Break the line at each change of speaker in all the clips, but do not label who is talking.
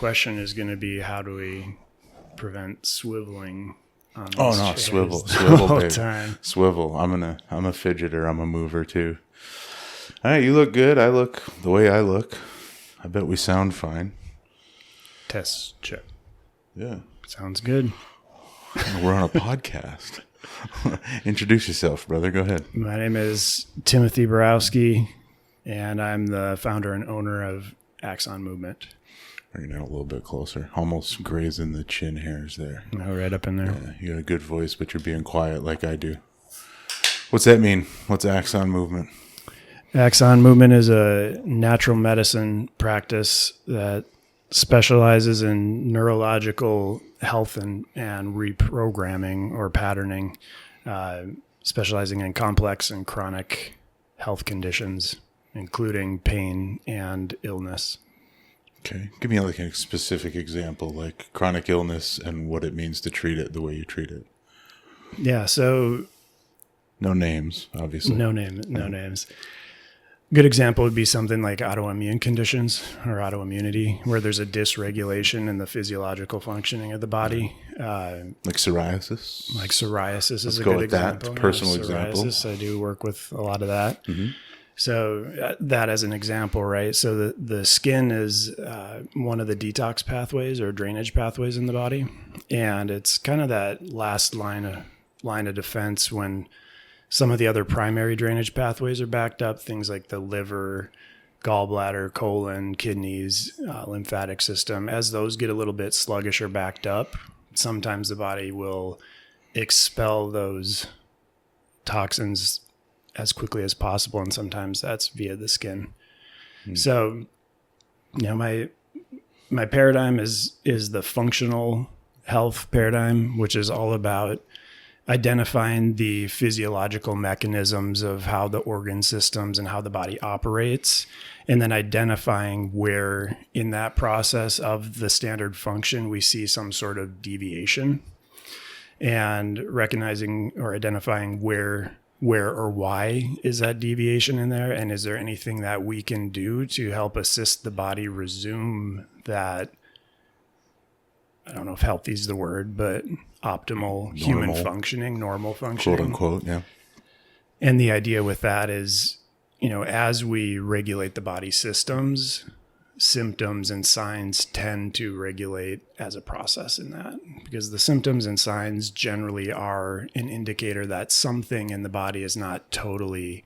question is going to be, how do we prevent swiveling on these chairs
swivel,
the whole
baby.
time?
Swivel. I'm a fidgeter. I'm a mover too. All right, you look good. I look the way I look. I bet we sound fine.
Test check.
Yeah.
Sounds good.
We're on a podcast. Introduce yourself, brother. Go ahead.
My name is Timothy Borowski, and I'm the founder and owner of Axon Movement.
Bring it out a little bit closer. Almost grazing the chin hairs there.
Oh, right up in there.
Yeah, you got a good voice, but you're being quiet like I do. What's that mean? What's Axon Movement?
Axon Movement is a natural medicine practice that specializes in neurological health and reprogramming or patterning, specializing in complex and chronic health conditions, including pain and illness.
Okay. Give me like a specific example, like chronic illness and what it means to treat it the way you treat it.
Yeah, so...
No names, obviously.
No names. Good example would be something like autoimmune conditions or autoimmunity, where there's a dysregulation in the physiological functioning of the body.
Like psoriasis?
Like psoriasis is a
go
good
with that.
example.
It's a personal example.
I do work with a lot of that.
Mm-hmm.
So that as an example, right? So the skin is one of the detox pathways or drainage pathways in the body. And it's kind of that last line of defense when some of the other primary drainage pathways are backed up, things like the liver, gallbladder, colon, kidneys, lymphatic system. As those get a little bit sluggish or backed up, sometimes the body will expel those toxins as quickly as possible, and sometimes that's via the skin. So, my paradigm is the functional health paradigm, which is all about identifying the physiological mechanisms of how the organ systems and how the body operates, and then identifying where in that process of the standard function we see some sort of deviation, and recognizing or identifying where or why is that deviation in there, and is there anything that we can do to help assist the body resume that, I don't know if healthy is the word, but optimal human functioning, normal functioning.
Quote unquote, yeah.
And the idea with that is, as we regulate the body systems, symptoms and signs tend to regulate as a process in that, because the symptoms and signs generally are an indicator that something in the body is not totally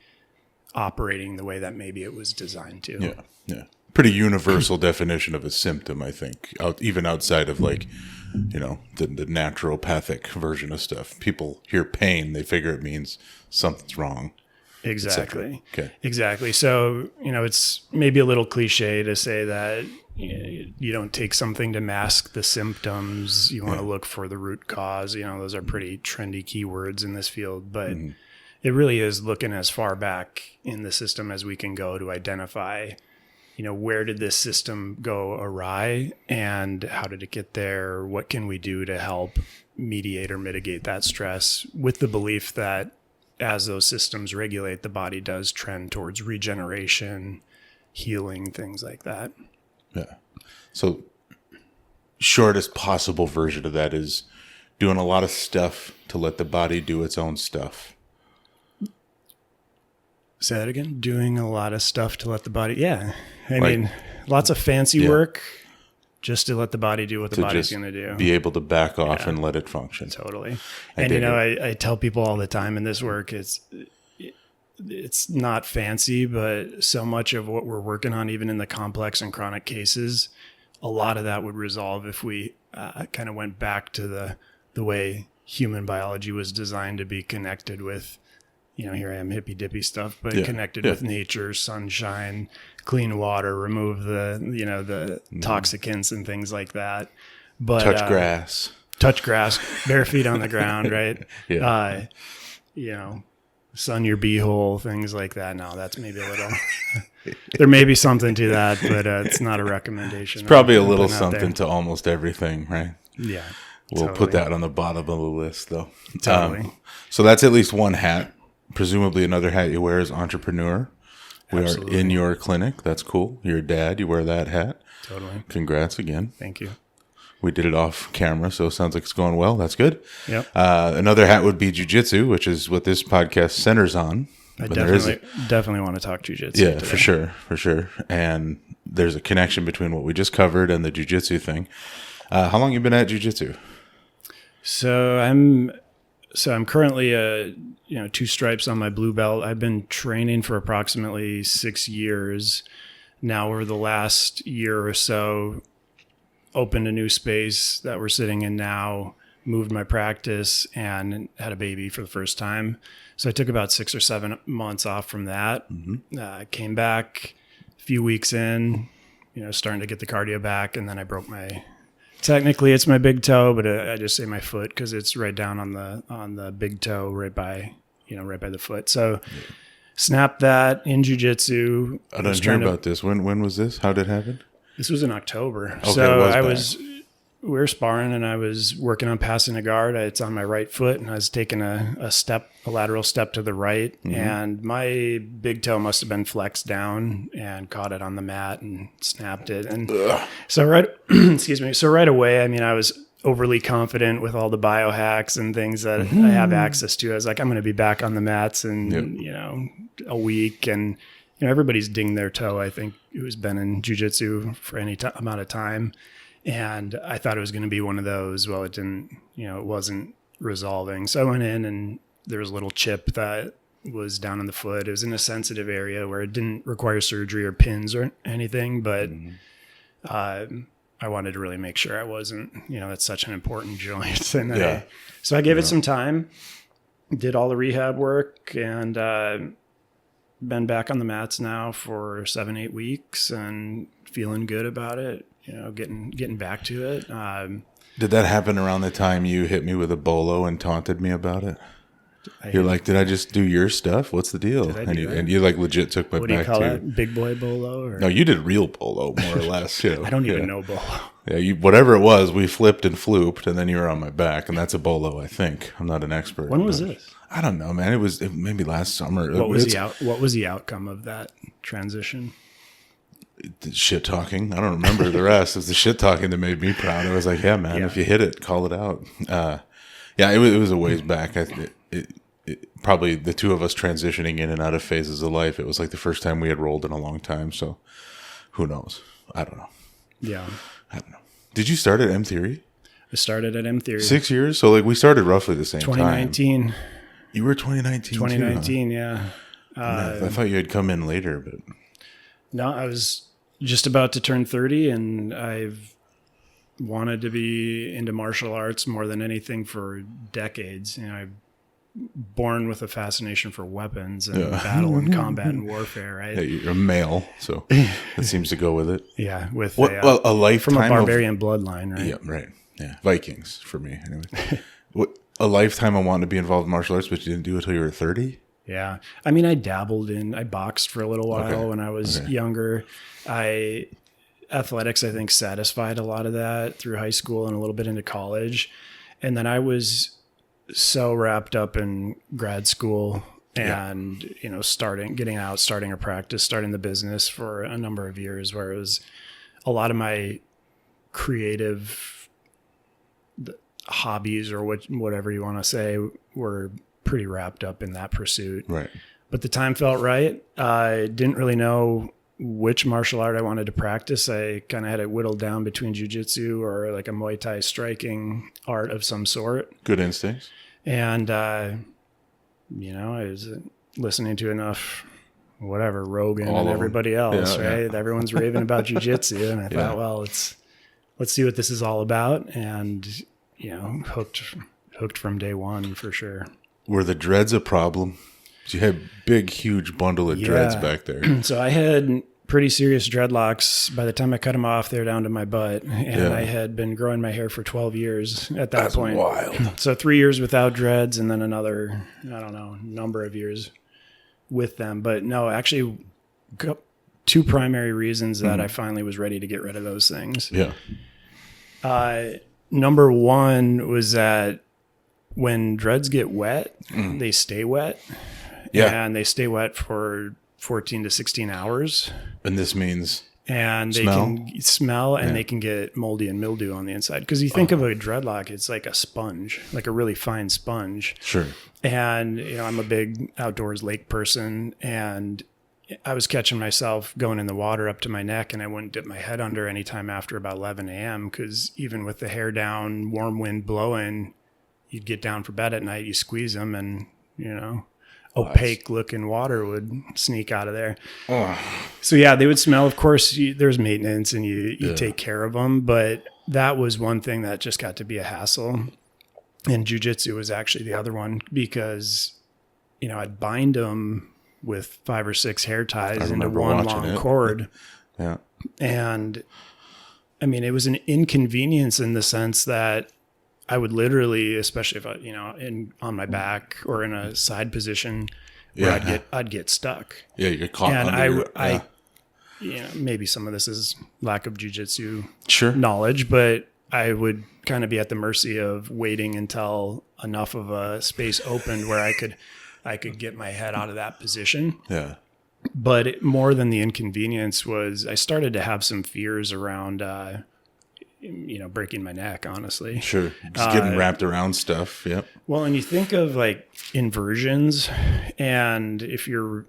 operating the way that maybe it was designed to.
Yeah. Pretty universal definition of a symptom, I think, even outside of like, the naturopathic version of stuff. People hear pain, they figure it means something's wrong.
Exactly.
Okay.
Exactly. So, it's maybe a little cliche to say that you don't take something to mask the symptoms. You want to look for the root cause. Those are pretty trendy keywords in this field, but it really is looking as far back in the system as we can go to identify, where did this system go awry and how did it get there? What can we do to help mediate or mitigate that stress, with the belief that as those systems regulate, the body does trend towards regeneration, healing, things like that.
Yeah. So shortest possible version of that is doing a lot of stuff to let the body do its own stuff.
Say that again? Doing a lot of stuff to let the body... Yeah. I mean, lots of fancy work just to let the body do what the body's going to do.
Be able to back off and let it function.
Totally. I tell people all the time in this work, it's not fancy, but so much of what we're working on, even in the complex and chronic cases, a lot of that would resolve if we kind of went back to the way human biology was designed to be connected with, here I am, hippy dippy stuff, but connected with nature, sunshine, clean water, remove the toxicants and things like that. But touch grass, bare feet on the ground, right? Sun your beehole, things like that. Now that's maybe a little, there may be something to that, but it's not a recommendation.
It's probably a little something to almost everything, right?
Yeah.
We'll put that on the bottom of the list though.
Totally.
So that's at least one hat. Presumably another hat you wear is entrepreneur. We
Absolutely.
are in your clinic. That's cool. You're a dad. You wear that hat.
Totally.
Congrats again.
Thank you.
We did it off camera, so it sounds like it's going well. That's good.
Yep.
Another hat would be Jiu-Jitsu, which is what this podcast centers on.
I
But there is
definitely want to talk Jiu-Jitsu
yeah,
today.
for sure. And there's a connection between what we just covered and the Jiu-Jitsu thing. How long you been at Jiu-Jitsu?
So I'm currently 2 stripes on my blue belt. I've been training for approximately 6 years now. Over the last year or so, opened a new space that we're sitting in now, moved my practice, and had a baby for the first time. So I took about 6 or 7 months off from that. Came back a few weeks in, starting to get the cardio back, and then I broke technically it's my big toe, but I just say my foot because it's right down on the big toe, right by the foot. So snapped that in jiu-jitsu.
I didn't hear about this. When was this? How did it happen?
This was in October.
Okay,
So we were sparring and I was working on passing a guard. It's on my right foot and I was taking a lateral step to the right, and my big toe must have been flexed down and caught it on the mat and snapped it. And so right away, I was overly confident with all the biohacks and things that I have access to. I was like, I'm going to be back on the mats in, a week. And, everybody's dinged their toe, I think, who's been in jiu-jitsu for any amount of time. And I thought it was going to be one of those. Well, it didn't, it wasn't resolving. So I went in and there was a little chip that was down in the foot. It was in a sensitive area where it didn't require surgery or pins or anything, but I wanted to really make sure I wasn't, that's such an important joint. And so I gave it some time, did all the rehab work, and been back on the mats now for 7-8 weeks and feeling good about it, getting back to it.
Did that happen around the time you hit me with a bolo and taunted me about it? You're like, did I just do your stuff? What's the deal? And you like legit took my back too.
What do you call that? Big boy bolo? Or?
No, you did real bolo, more or less.
I don't even know bolo.
Yeah, whatever it was, we flipped and flooped, and then you were on my back, and that's a bolo, I think. I'm not an expert.
When was this?
I don't know, man. It was maybe last summer.
What was the outcome of that transition?
The shit talking. I don't remember the rest. It was the shit talking that made me proud. I was like, yeah, man, if you hit it, call it out. It was a ways back. Probably the two of us transitioning in and out of phases of life. It was like the first time we had rolled in a long time. So who knows? I don't know.
Yeah.
I don't know. Did you start at M Theory?
I started at M Theory.
6 years? So like we started roughly the same
2019.
time. You were 2019
2019,
too, huh?
yeah.
I thought you had come in later, but...
No, I was just about to turn 30, and I've wanted to be into martial arts more than anything for decades. I'm born with a fascination for weapons and battle and combat and warfare, right?
Yeah, you're a male, so that seems to go with it.
Yeah, with
a lifetime
from a barbarian bloodline, right?
Yeah, right. Yeah, Vikings for me, anyway. A lifetime I wanted to be involved in martial arts, but you didn't do it until you were 30?
Yeah. I I boxed for a little while when I was younger. Athletics, I think, satisfied a lot of that through high school and a little bit into college. And then I was so wrapped up in grad school and, starting a practice, starting the business for a number of years, where it was a lot of my creative hobbies or whatever you want to say were pretty wrapped up in that pursuit.
Right.
But the time felt right. I didn't really know which martial art I wanted to practice. I kind of had it whittled down between jiu-jitsu or like a Muay Thai striking art of some sort.
Good instincts.
And, I was listening to enough, Rogan and everybody else, right? Yeah. Everyone's raving about jiu-jitsu. And I thought, well, let's see what this is all about. And, hooked from day one for sure.
Were the dreads a problem? You had big, huge bundle of dreads back there.
So I had pretty serious dreadlocks. By the time I cut them off, they're down to my butt. And I had been growing my hair for 12 years at that point.
That's wild.
So 3 years without dreads and then another, number of years with them. But no, actually, 2 primary reasons that I finally was ready to get rid of those things.
Yeah.
Number one was that when dreads get wet, they stay wet.
Yeah.
And they stay wet for 14 to 16 hours.
And this means
And they can smell and they can get moldy and mildew on the inside. Because you think of a dreadlock, it's like a sponge, like a really fine sponge.
Sure.
And, I'm a big outdoors lake person, and I was catching myself going in the water up to my neck, and I wouldn't dip my head under anytime after about 11 a.m. because even with the hair down, warm wind blowing, you'd get down for bed at night, you squeeze them, and, opaque looking water would sneak out of there. So yeah, they would smell. Of course, there's maintenance and you take care of them, but that was one thing that just got to be a hassle. And jiu-jitsu was actually the other one because, I'd bind them with 5 or 6 hair ties into one long cord.
Yeah.
And it was an inconvenience in the sense that I would literally, especially if I, on my back or in a side position, where I'd get stuck.
Yeah, you get caught.
And maybe some of this is lack of jiu-jitsu knowledge, but I would kind of be at the mercy of waiting until enough of a space opened where I could get my head out of that position.
Yeah.
But more than the inconvenience was, I started to have some fears around. Breaking my neck, honestly.
Sure. Just getting wrapped around stuff. Yep.
Well, and you think of like inversions, and if you're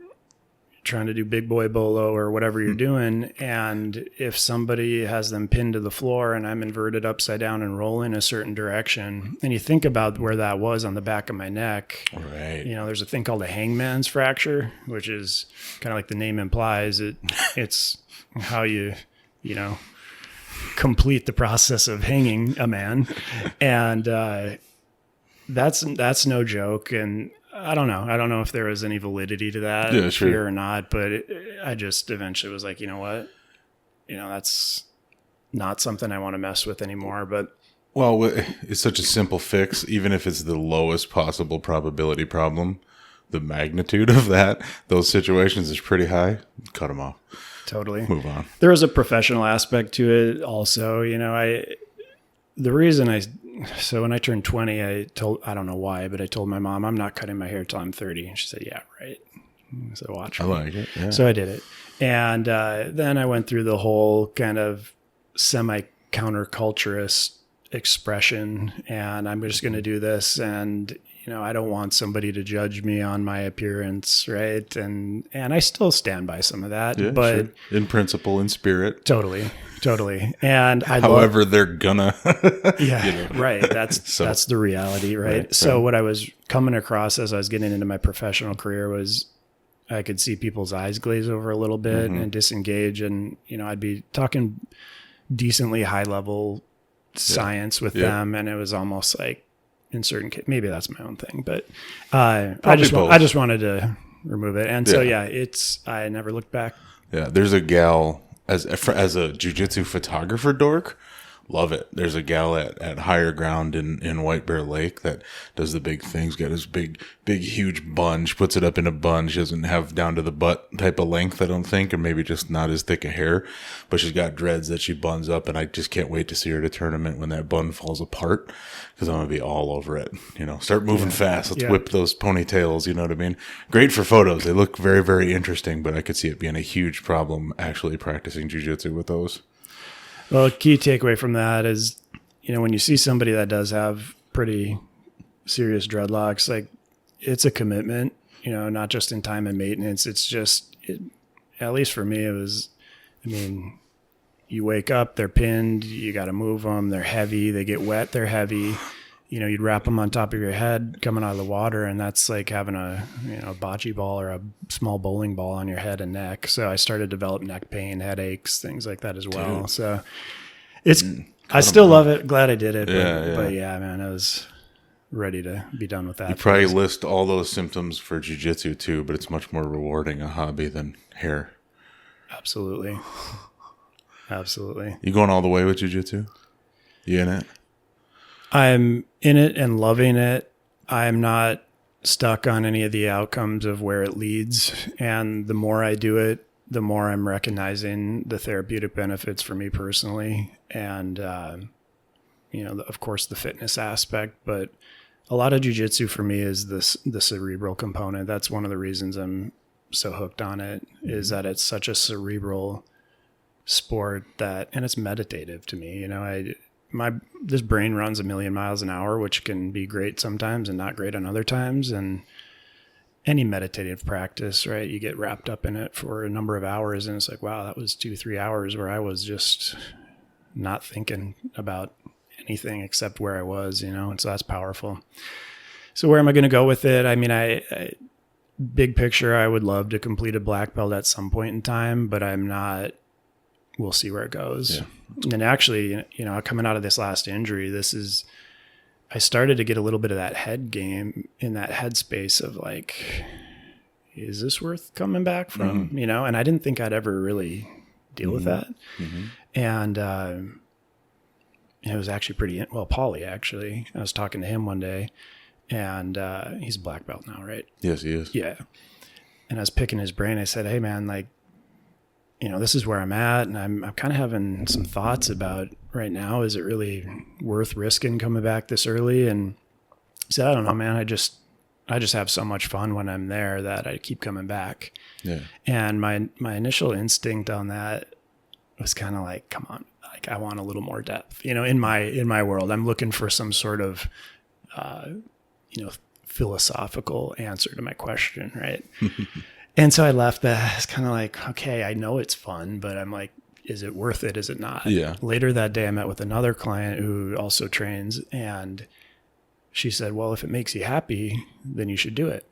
trying to do big boy bolo or whatever you're doing, and if somebody has them pinned to the floor and I'm inverted upside down and rolling a certain direction, and you think about where that was on the back of my neck.
Right.
There's a thing called a hangman's fracture, which is kind of like the name implies. It's how you complete the process of hanging a man. And that's no joke. And I don't know if there was any validity to that fear or not, but I just eventually was like, you know what, that's not something I want to mess with anymore. But
it's such a simple fix, even if it's the lowest possible probability problem, the magnitude of those situations is pretty high. Cut them off.
Totally.
Move on.
There was a professional aspect to it also. So when I turned 20, I don't know why, but I told my mom, I'm not cutting my hair till I'm 30. And she said, yeah, right. So watch me.
I like it. Yeah.
So I did it. And then I went through the whole kind of semi-counterculturist expression, and I'm just going to do this. And, I don't want somebody to judge me on my appearance, right? And I still stand by some of that, but
in principle, in spirit,
totally. And
however they're gonna,
right. That's the reality, right? So what I was coming across as I was getting into my professional career was I could see people's eyes glaze over a little bit and disengage, and I'd be talking decently high level science with them, and it was almost like, in certain cases, maybe that's my own thing, but I just wanted to remove it. And so, I never looked back.
Yeah. There's a gal as a jiu-jitsu photographer dork. Love it. There's a gal at Higher Ground in White Bear Lake that does the big things, got this big, huge bun. She puts it up in a bun. She doesn't have down to the butt type of length, I don't think, or maybe just not as thick a hair, but she's got dreads that she buns up, and I just can't wait to see her at a tournament when that bun falls apart, because I'm going to be all over it. Start moving fast. Let's whip those ponytails. You know what I mean? Great for photos. They look very, very interesting, but I could see it being a huge problem actually practicing jiu-jitsu with those.
Well, a key takeaway from that is, when you see somebody that does have pretty serious dreadlocks, like, it's a commitment, not just in time and maintenance. It's just, at least for me, it was, you wake up, they're pinned, you got to move them, they're heavy, they get wet, they're heavy. You'd wrap them on top of your head coming out of the water, and that's like having a bocce ball or a small bowling ball on your head and neck. So I started to develop neck pain, headaches, things like that as well. Dude. So I still love it. Glad I did it. But yeah, man, I was ready to be done with that.
You probably list all those symptoms for jiu-jitsu too, but it's much more rewarding a hobby than hair.
Absolutely. You
going all the way with jiu-jitsu? You in it?
I'm in it and loving it. I'm not stuck on any of the outcomes of where it leads. And the more I do it, the more I'm recognizing the therapeutic benefits for me personally. And, of course, the fitness aspect. But a lot of jiu-jitsu for me is the cerebral component. That's one of the reasons I'm so hooked on it is that it's such a cerebral sport and it's meditative to me. This brain runs 1,000,000 miles an hour, which can be great sometimes and not great on other times. And any meditative practice, right? You get wrapped up in it for a number of hours and it's like, wow, that was 2-3 hours where I was just not thinking about anything except where I was, and so that's powerful. So where am I going to go with it? I mean, I big picture, I would love to complete a black belt at some point in time, but I'm not. We'll see where it goes. Yeah. And actually, coming out of this last injury, I started to get a little bit of that head game in that headspace of like, is this worth coming back from?
Mm-hmm.
And I didn't think I'd ever really deal with that.
Mm-hmm.
And it was actually Paulie, actually. I was talking to him one day, and he's a black belt now, right?
Yes, he is.
Yeah. And I was picking his brain. I said, hey, man, like, this is where I'm at, and I'm kind of having some thoughts about right now. Is it really worth risking coming back this early? And he said, I don't know, man. I just have so much fun when I'm there that I keep coming back.
Yeah.
And my initial instinct on that was kind of like, come on, like I want a little more depth. In my world, I'm looking for some sort of philosophical answer to my question, right? And so I left that. It's kind of like, okay, I know it's fun, but I'm like, is it worth it? Is it not?
Yeah.
Later that day, I met with another client who also trains, and she said, well, if it makes you happy, then you should do it.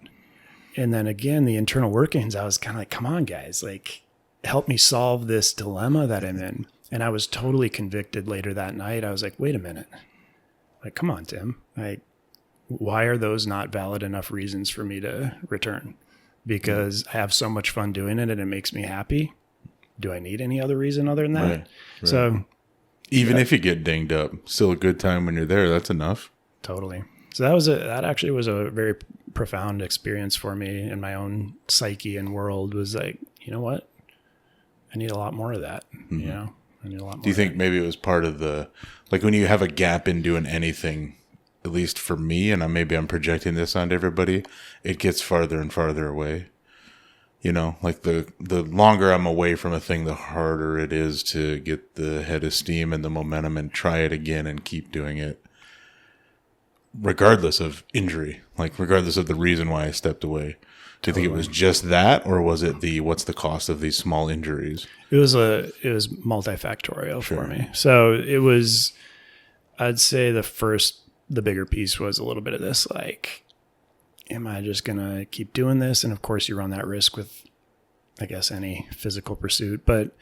And then again, the internal workings, I was kind of like, come on, guys, like help me solve this dilemma that I'm in. And I was totally convicted later that night. I was like, wait a minute. Like, come on, Tim. Like, why are those not valid enough reasons for me to return? Because I have so much fun doing it and it makes me happy. Do I need any other reason other than that?
Right.
So
even if you get dinged up, still a good time when you're there. That's enough.
Totally. So that actually was a very profound experience for me in my own psyche and world. Was like, you know what? I need a lot more of that.
Mm-hmm.
I need a lot more.
Do you think maybe it was part of like when you have a gap in doing anything, at least for me, and maybe I'm projecting this onto everybody, it gets farther and farther away. Like the longer I'm away from a thing, the harder it is to get the head of steam and the momentum and try it again and keep doing it. Regardless of injury, like regardless of the reason why I stepped away. Do you think it was just that, or was it what's the cost of these small injuries?
It was multifactorial for me. So it was, I'd say the bigger piece was a little bit of this, like, am I just going to keep doing this? And of course you run that risk with, I guess, any physical pursuit, but,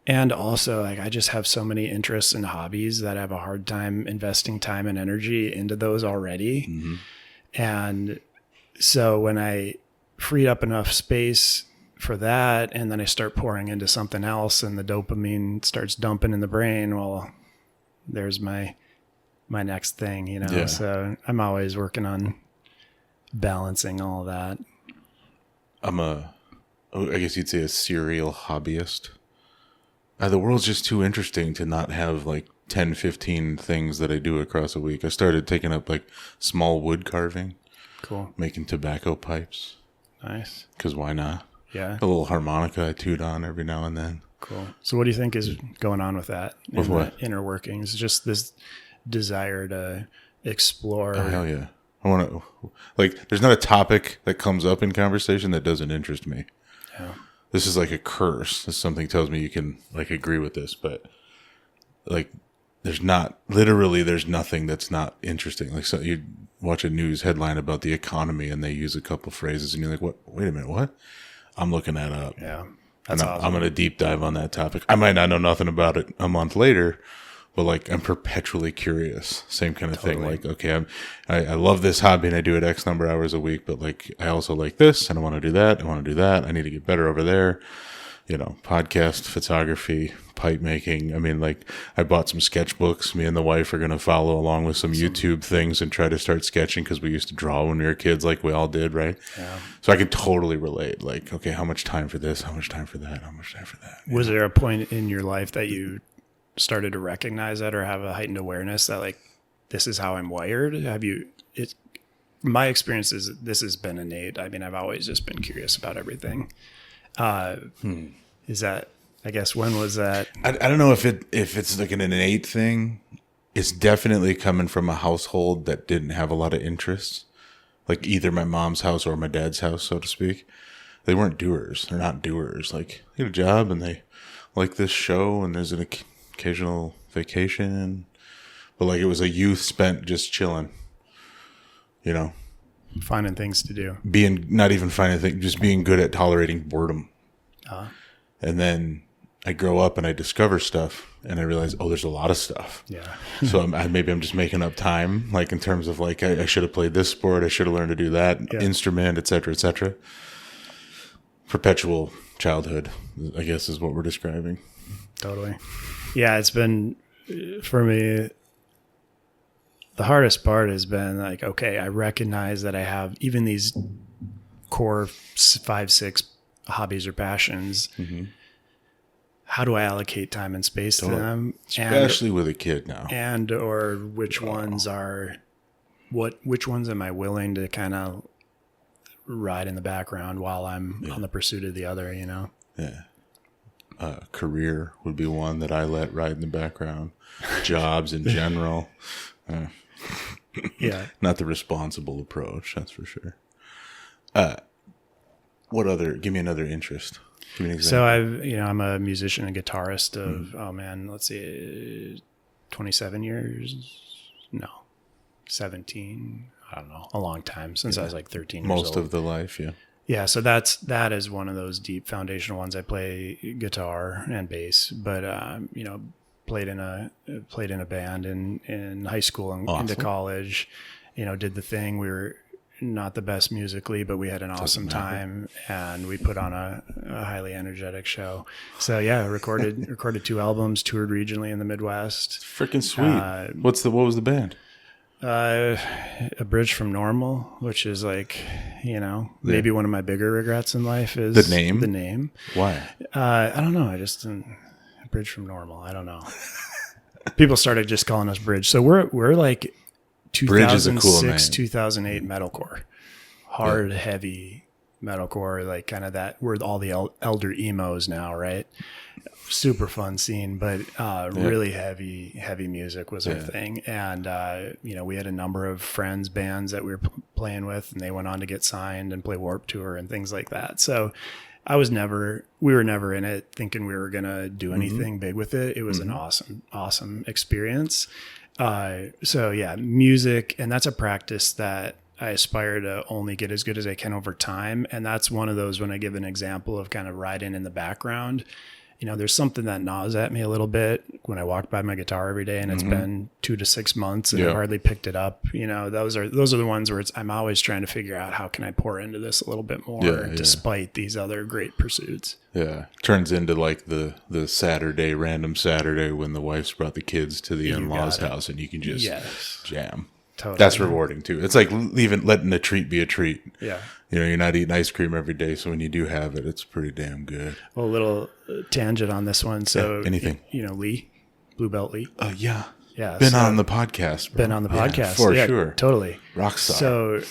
and also like, I just have so many interests and hobbies that I have a hard time investing time and energy into those already.
Mm-hmm.
And so when I freed up enough space for that, and then I start pouring into something else and the dopamine starts dumping in the brain, well, there's my next thing,
Yeah.
So I'm always working on balancing all that.
I guess you'd say a serial hobbyist. The world's just too interesting to not have like 10, 15 things that I do across a week. I started taking up like small wood carving.
Cool.
Making tobacco pipes.
Nice.
Because why not?
Yeah.
A little harmonica I toot on every now and then.
Cool. So what do you think is going on with that?
With what?
Inner workings. Just this desire to explore.
Oh, hell yeah. I want to, like, there's not a topic that comes up in conversation that doesn't interest me.
Yeah.
This is like a curse. This something tells me you can like agree with this, but like there's nothing that's not interesting. Like, so you watch a news headline about the economy and they use a couple phrases and you're like, what? Wait a minute, what? I'm looking that up.
Yeah.
That's awesome. I'm going to deep dive on that topic. I might not know nothing about it a month later, but like I'm perpetually curious. Same kind of thing. Like, okay, I love this hobby and I do it X number of hours a week, but like I also like this and I want to do that. I want to do that. I need to get better over there. Podcast, photography, pipe making. I mean, like I bought some sketchbooks. Me and the wife are going to follow along with some YouTube things and try to start sketching because we used to draw when we were kids, like we all did, right?
Yeah.
So I can totally relate. Like, okay, how much time for this? How much time for that? How much time for that?
Was there a point in your life that you started to recognize that or have a heightened awareness that like, this is how I'm wired? my experience is this has been innate. I mean, I've always just been curious about everything. Is that, I guess, when was that?
I don't know if it's like an innate thing. It's definitely coming from a household that didn't have a lot of interests, like either my mom's house or my dad's house, so to speak. They weren't doers. They're not doers. Like, they get a job and they like this show and there's an occasional vacation. But like, it was a youth spent just chilling, you know,
Finding things to do.
not even finding things, just being good at tolerating boredom. And then I grow up and I discover stuff and I realize, oh, there's a lot of stuff.
Yeah.
So maybe I'm just making up time, like in terms of like, I should have played this sport. I should have learned to do that instrument, et cetera, et cetera. Perpetual childhood, I guess, is what we're describing.
Totally. Yeah. It's been, for me, the hardest part has been like, okay, I recognize that I have even these core 5-6 hobbies or passions. Mm-hmm. How do I allocate time and space to them?
Especially with a kid now.
And, or which ones am I willing to kind of ride in the background while I'm on the pursuit of the other, you know?
Yeah. Career would be one that I let ride in the background. Jobs in general.
Yeah.
Not the responsible approach, that's for sure. Give me another interest. Give me an example.
So I'm a musician and guitarist of, let's see, 27 years? No, 17. I don't know, a long time, since I was like 13 years old.
Most of the life, yeah.
Yeah, so that is one of those deep foundational ones. I play guitar and bass, but played in a band in high school and into college. Did the thing. We were not the best musically, but we had an awesome time, and we put on a highly energetic show. So yeah, recorded 2 albums, toured regionally in the Midwest.
Freaking sweet. What was the band?
A Bridge from Normal, which is like, maybe one of my bigger regrets in life is
the name.
The name.
Why?
I don't know. I just A Bridge from Normal. I don't know. People started just calling us Bridge. So we're like 2006, 2008 metalcore, hard, heavy metalcore, like kind of that. We're all the elder emos now, right? Super fun scene, but really heavy music was our thing. And we had a number of friends, bands that we were playing with, and they went on to get signed and play Warped Tour and things like that. So we were never in it thinking we were gonna do anything big with it. It was an awesome experience. So yeah, music, and that's a practice that I aspire to only get as good as I can over time. And that's one of those, when I give an example of kind of riding in the background, there's something that gnaws at me a little bit when I walk by my guitar every day and it's been 2 to 6 months and I've hardly picked it up. Those are the ones where I'm always trying to figure out how can I pour into this a little bit more despite these other great pursuits. Yeah.
Turns into like the random Saturday when the wife's brought the kids to the in-laws house and you can just jam. Totally. That's rewarding too. It's like letting a treat be a treat. Yeah. You're not eating ice cream every day, so when you do have it, it's pretty damn good.
Well, a little tangent on this one. So
anything.
Lee, Blue Belt Lee.
Yeah. Been on the podcast. Bro.
Been on the podcast.
For sure.
Totally.
Rockstar.
So,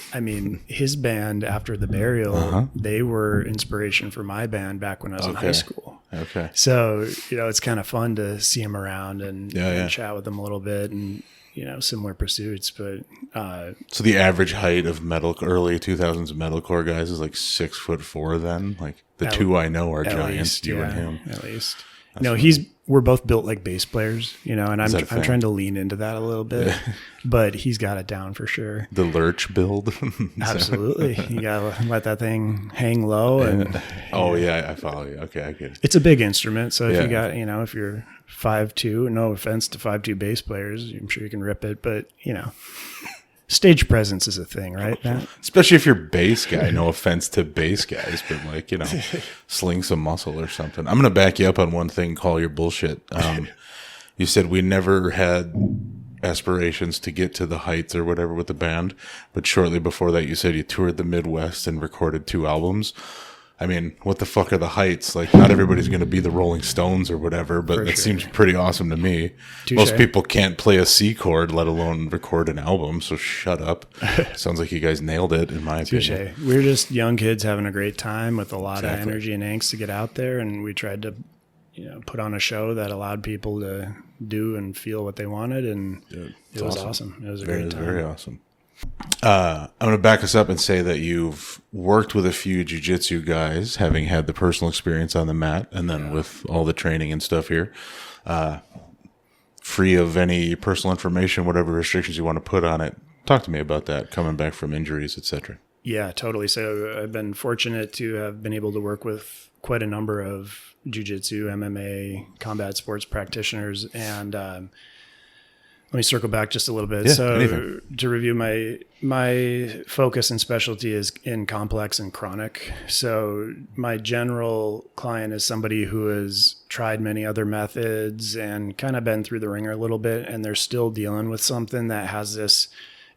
his band, After the Burial, they were inspiration for my band back when I was in high school. Okay. So, it's kind of fun to see him around and chat with them a little bit and, similar pursuits, but
so the average height of early 2000s metalcore guys is like 6'4" then? Like the two I know are giants, you and him.
At least. We're both built like bass players, and I'm trying to lean into that a little bit, but he's got it down for sure.
The lurch build.
Absolutely. You gotta let that thing hang low and
I follow you. Okay, I get it.
It's a big instrument, so if you got, if you're 5'2", no offense to 5'2" bass players, I'm sure you can rip it, but stage presence is a thing, right, Matt?
Especially if you're bass guy. No offense to bass guys, but sling some muscle or something. I'm going to back you up on one thing, call your bullshit. You said we never had aspirations to get to the heights or whatever with the band, but shortly before that you said you toured the Midwest and recorded 2 albums. I mean, what the fuck are the heights? Like, not everybody's going to be the Rolling Stones or whatever, but it seems pretty awesome to me.
Touché.
Most people can't play a C chord, let alone record an album, so shut up. Sounds like you guys nailed it, in my opinion.
Touché. We're just young kids having a great time with a lot of energy and angst to get out there, and we tried to, put on a show that allowed people to do and feel what they wanted, and it was awesome. It was a great time.
Very awesome. I'm going to back us up and say that you've worked with a few jiu-jitsu guys, having had the personal experience on the mat, and then with all the training and stuff here, free of any personal information, whatever restrictions you want to put on it. Talk to me about that, coming back from injuries, etc.
Yeah, totally. So I've been fortunate to have been able to work with quite a number of jiu-jitsu, MMA, combat sports practitioners, and let me circle back just a little bit.
Anything.
To review, my focus and specialty is in complex and chronic. So my general client is somebody who has tried many other methods and kind of been through the ringer a little bit, and they're still dealing with something that has this,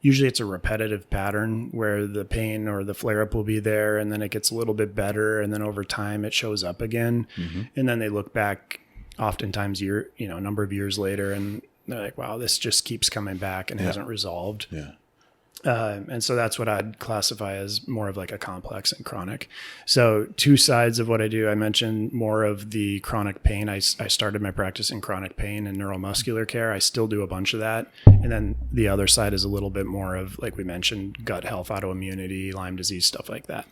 usually it's a repetitive pattern where the pain or the flare-up will be there, and then it gets a little bit better, and then over time it shows up again. Mm-hmm. And then they look back oftentimes a number of years later, and they're like, wow, this just keeps coming back and hasn't resolved.
Yeah.
And so that's what I'd classify as more of like a complex and chronic. So two sides of what I do. I mentioned more of the chronic pain. I started my practice in chronic pain and neuromuscular care. I still do a bunch of that. And then the other side is a little bit more of, like we mentioned, gut health, autoimmunity, Lyme disease, stuff like that.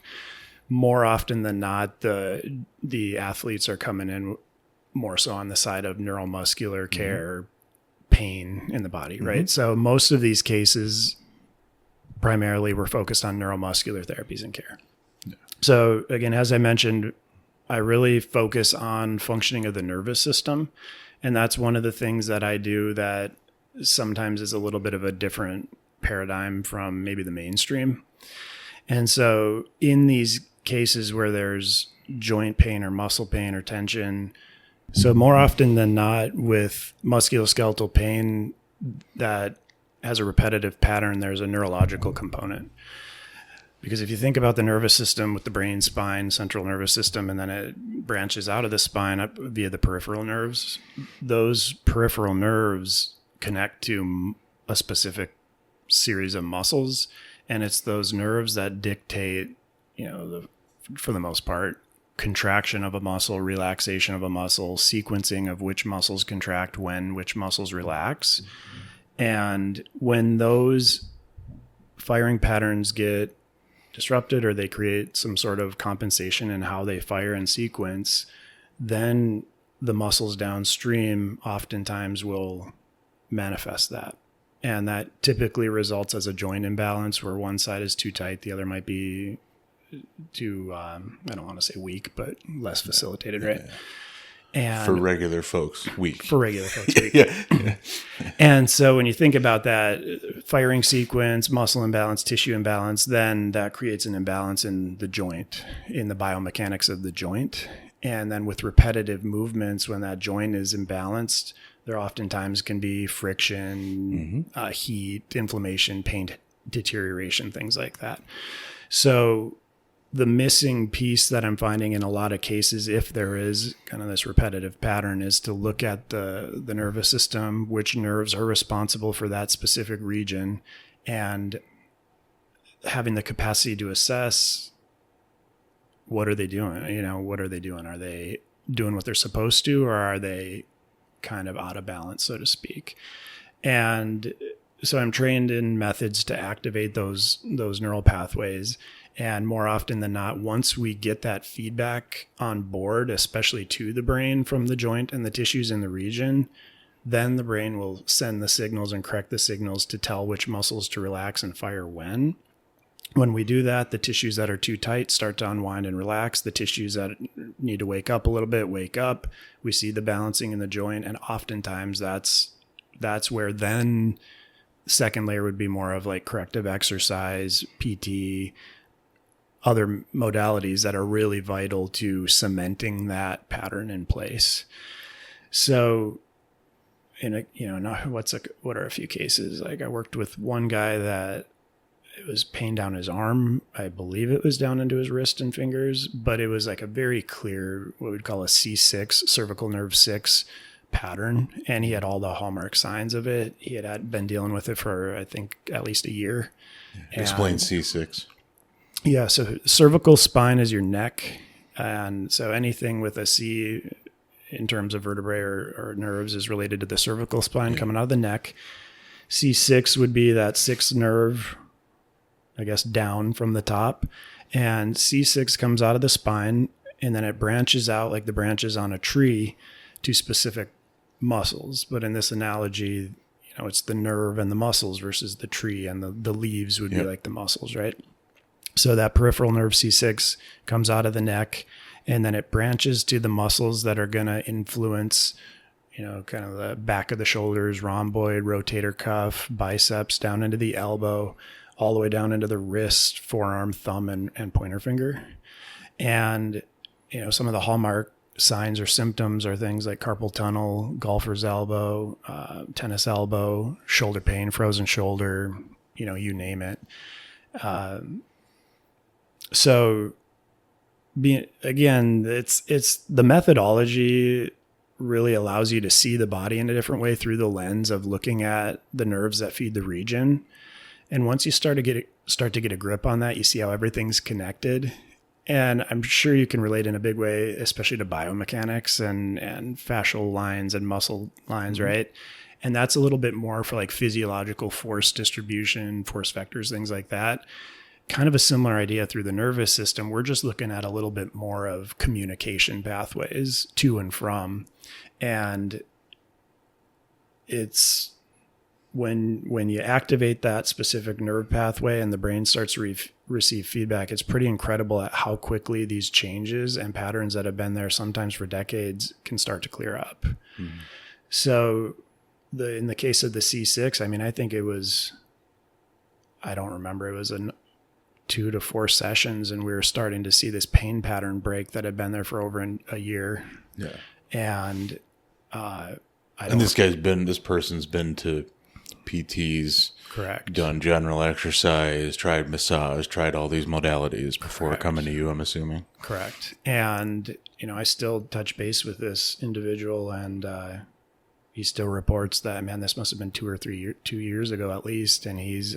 More often than not, the athletes are coming in more so on the side of neuromuscular care, pain in the body, right? Mm-hmm. So most of these cases, primarily, we're focused on neuromuscular therapies and care. Yeah. So again, as I mentioned, I really focus on functioning of the nervous system. And that's one of the things that I do that sometimes is a little bit of a different paradigm from maybe the mainstream. And so in these cases where there's joint pain or muscle pain or tension, so more often than not with musculoskeletal pain that has a repetitive pattern, there's a neurological component. Because if you think about the nervous system with the brain, spine, central nervous system, and then it branches out of the spine up via the peripheral nerves, those peripheral nerves connect to a specific series of muscles. And it's those nerves that dictate, for the most part, contraction of a muscle, relaxation of a muscle, sequencing of which muscles contract when, which muscles relax. And when those firing patterns get disrupted or they create some sort of compensation in how they fire and sequence, then the muscles downstream oftentimes will manifest that. And that typically results as a joint imbalance where one side is too tight, the other might be too, I don't want to say weak, but less facilitated, right? And
for regular folks, weak.
For regular folks, weak. And so when you think about that firing sequence, muscle imbalance, tissue imbalance, then that creates an imbalance in the joint, in the biomechanics of the joint. And then with repetitive movements, when that joint is imbalanced, there oftentimes can be friction, heat, inflammation, pain, deterioration, things like that. So the missing piece that I'm finding in a lot of cases, if there is kind of this repetitive pattern, is to look at the nervous system, which nerves are responsible for that specific region, and having the capacity to assess what are they doing? What are they doing? Are they doing what they're supposed to, or are they kind of out of balance, so to speak? And so I'm trained in methods to activate those neural pathways. And more often than not, once we get that feedback on board, especially to the brain from the joint and the tissues in the region, then the brain will send the signals and correct the signals to tell which muscles to relax and fire when. When we do that, the tissues that are too tight start to unwind and relax. The tissues that need to wake up a little bit, wake up. We see the balancing in the joint. And oftentimes that's where then the second layer would be more of like corrective exercise, PT, other modalities that are really vital to cementing that pattern in place. So, what are a few cases? Like I worked with one guy that it was pain down his arm. I believe it was down into his wrist and fingers, but it was like a very clear, what we'd call a C6, cervical nerve 6 pattern. And he had all the hallmark signs of it. He had been dealing with it for, I think, at least a year.
Explain C6.
Yeah. So cervical spine is your neck. And so anything with a C in terms of vertebrae or nerves is related to the cervical spine coming out of the neck. C6 would be that sixth nerve, I guess, down from the top. And C6 comes out of the spine, and then it branches out like the branches on a tree to specific muscles. But in this analogy, it's the nerve and the muscles versus the tree, and the leaves would be like the muscles, right? So that peripheral nerve C6 comes out of the neck, and then it branches to the muscles that are going to influence, kind of the back of the shoulders, rhomboid, rotator cuff, biceps, down into the elbow, all the way down into the wrist, forearm, thumb, and pointer finger. And, some of the hallmark signs or symptoms are things like carpal tunnel, golfer's elbow, tennis elbow, shoulder pain, frozen shoulder, you name it. So it's the methodology really allows you to see the body in a different way through the lens of looking at the nerves that feed the region. And once you start to get a grip on that, you see how everything's connected. And I'm sure you can relate in a big way, especially to biomechanics and fascial lines and muscle lines, right? And that's a little bit more for like physiological force distribution, force vectors, things like that. Kind of a similar idea through the nervous system. We're just looking at a little bit more of communication pathways to and from. And it's when you activate that specific nerve pathway and the brain starts to receive feedback, it's pretty incredible at how quickly these changes and patterns that have been there sometimes for decades can start to clear up. Mm-hmm. So in the case of the C6, I think it was, I don't remember, it was 2 to 4 sessions, and we were starting to see this pain pattern break that had been there for over a year. Yeah. And
this person's been to PTs,
correct,
done general exercise, tried massage, tried all these modalities before
correct.
Coming to you, I'm assuming.
Correct. And, I still touch base with this individual, and he still reports that, man, this must have been 2 years ago at least. And he's,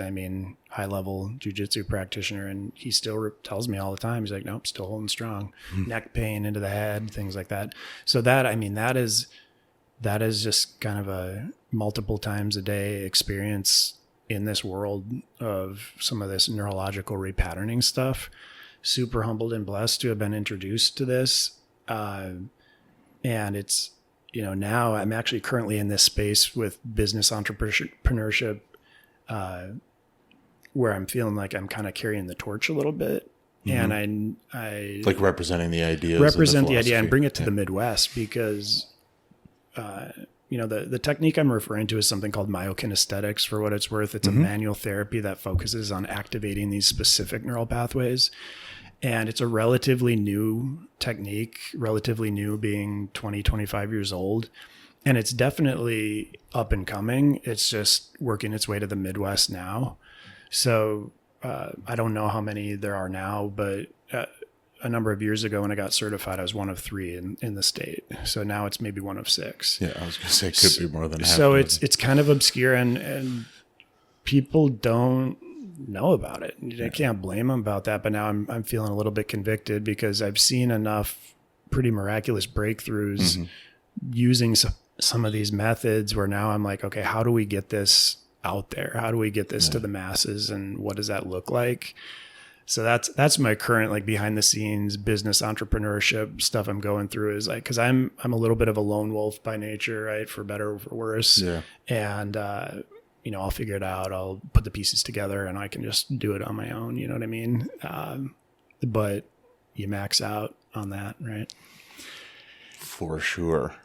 high-level jiu-jitsu practitioner, and he still tells me all the time, he's like, nope, still holding strong. Neck pain into the head, things like that. So that is just kind of a multiple times a day experience in this world of some of this neurological repatterning stuff. Super humbled and blessed to have been introduced to this. And it's, now I'm actually currently in this space with business entrepreneurship, where I'm feeling like I'm kind of carrying the torch a little bit. Mm-hmm. And I
like representing the ideas,
represent the idea and bring it to the Midwest, because, the technique I'm referring to is something called myokinesthetics, for what it's worth. It's a manual therapy that focuses on activating these specific neural pathways. And it's a relatively new technique, relatively new being 20, 25 years old. And it's definitely up and coming. It's just working its way to the Midwest now. So I don't know how many there are now, but a number of years ago when I got certified, I was one of 3 in the state. So now it's maybe one of 6.
Yeah, I was going to say it could be more than half.
So it's kind of obscure, and people don't know about it. I can't blame them about that, but now I'm feeling a little bit convicted, because I've seen enough pretty miraculous breakthroughs using some of these methods, where now I'm like, okay, how do we get this out there? How do we get this to the masses, and what does that look like? So that's my current, like, behind the scenes business entrepreneurship stuff I'm going through, is like, cause I'm a little bit of a lone wolf by nature, right? For better or for worse. Yeah. And, I'll figure it out. I'll put the pieces together, and I can just do it on my own. You know what I mean? But you max out on that, right?
For sure.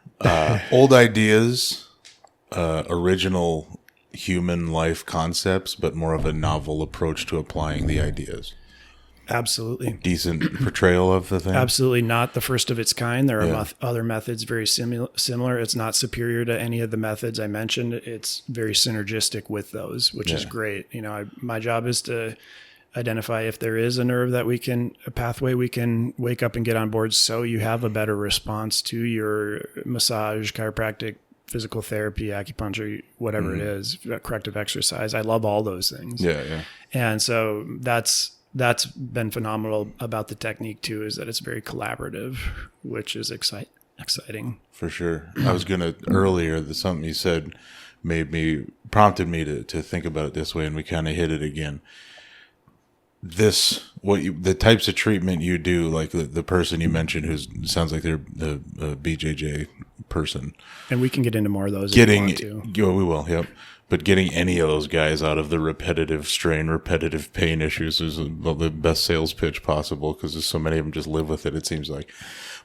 Old ideas, original human life concepts, but more of a novel approach to applying the ideas.
Absolutely.
decent portrayal of the thing?
Absolutely not the first of its kind. There are other methods very similar. It's not superior to any of the methods I mentioned. It's very synergistic with those, which is great. My job is to identify if there is a pathway we can wake up and get on board, so you have a better response to your massage, chiropractic, physical therapy, acupuncture, whatever it is, corrective exercise. I love all those things.
Yeah.
And so that's been phenomenal about the technique too, is that it's very collaborative, which is exciting.
For sure. I was earlier, something you said prompted me to think about it this way, and we kind of hit it again. The types of treatment you do, like the person you mentioned who sounds like they're the BJJ person.
And we can get into more of those
we will, yep. But getting any of those guys out of the repetitive strain, repetitive pain issues is the best sales pitch possible, because there's so many of them just live with it seems like.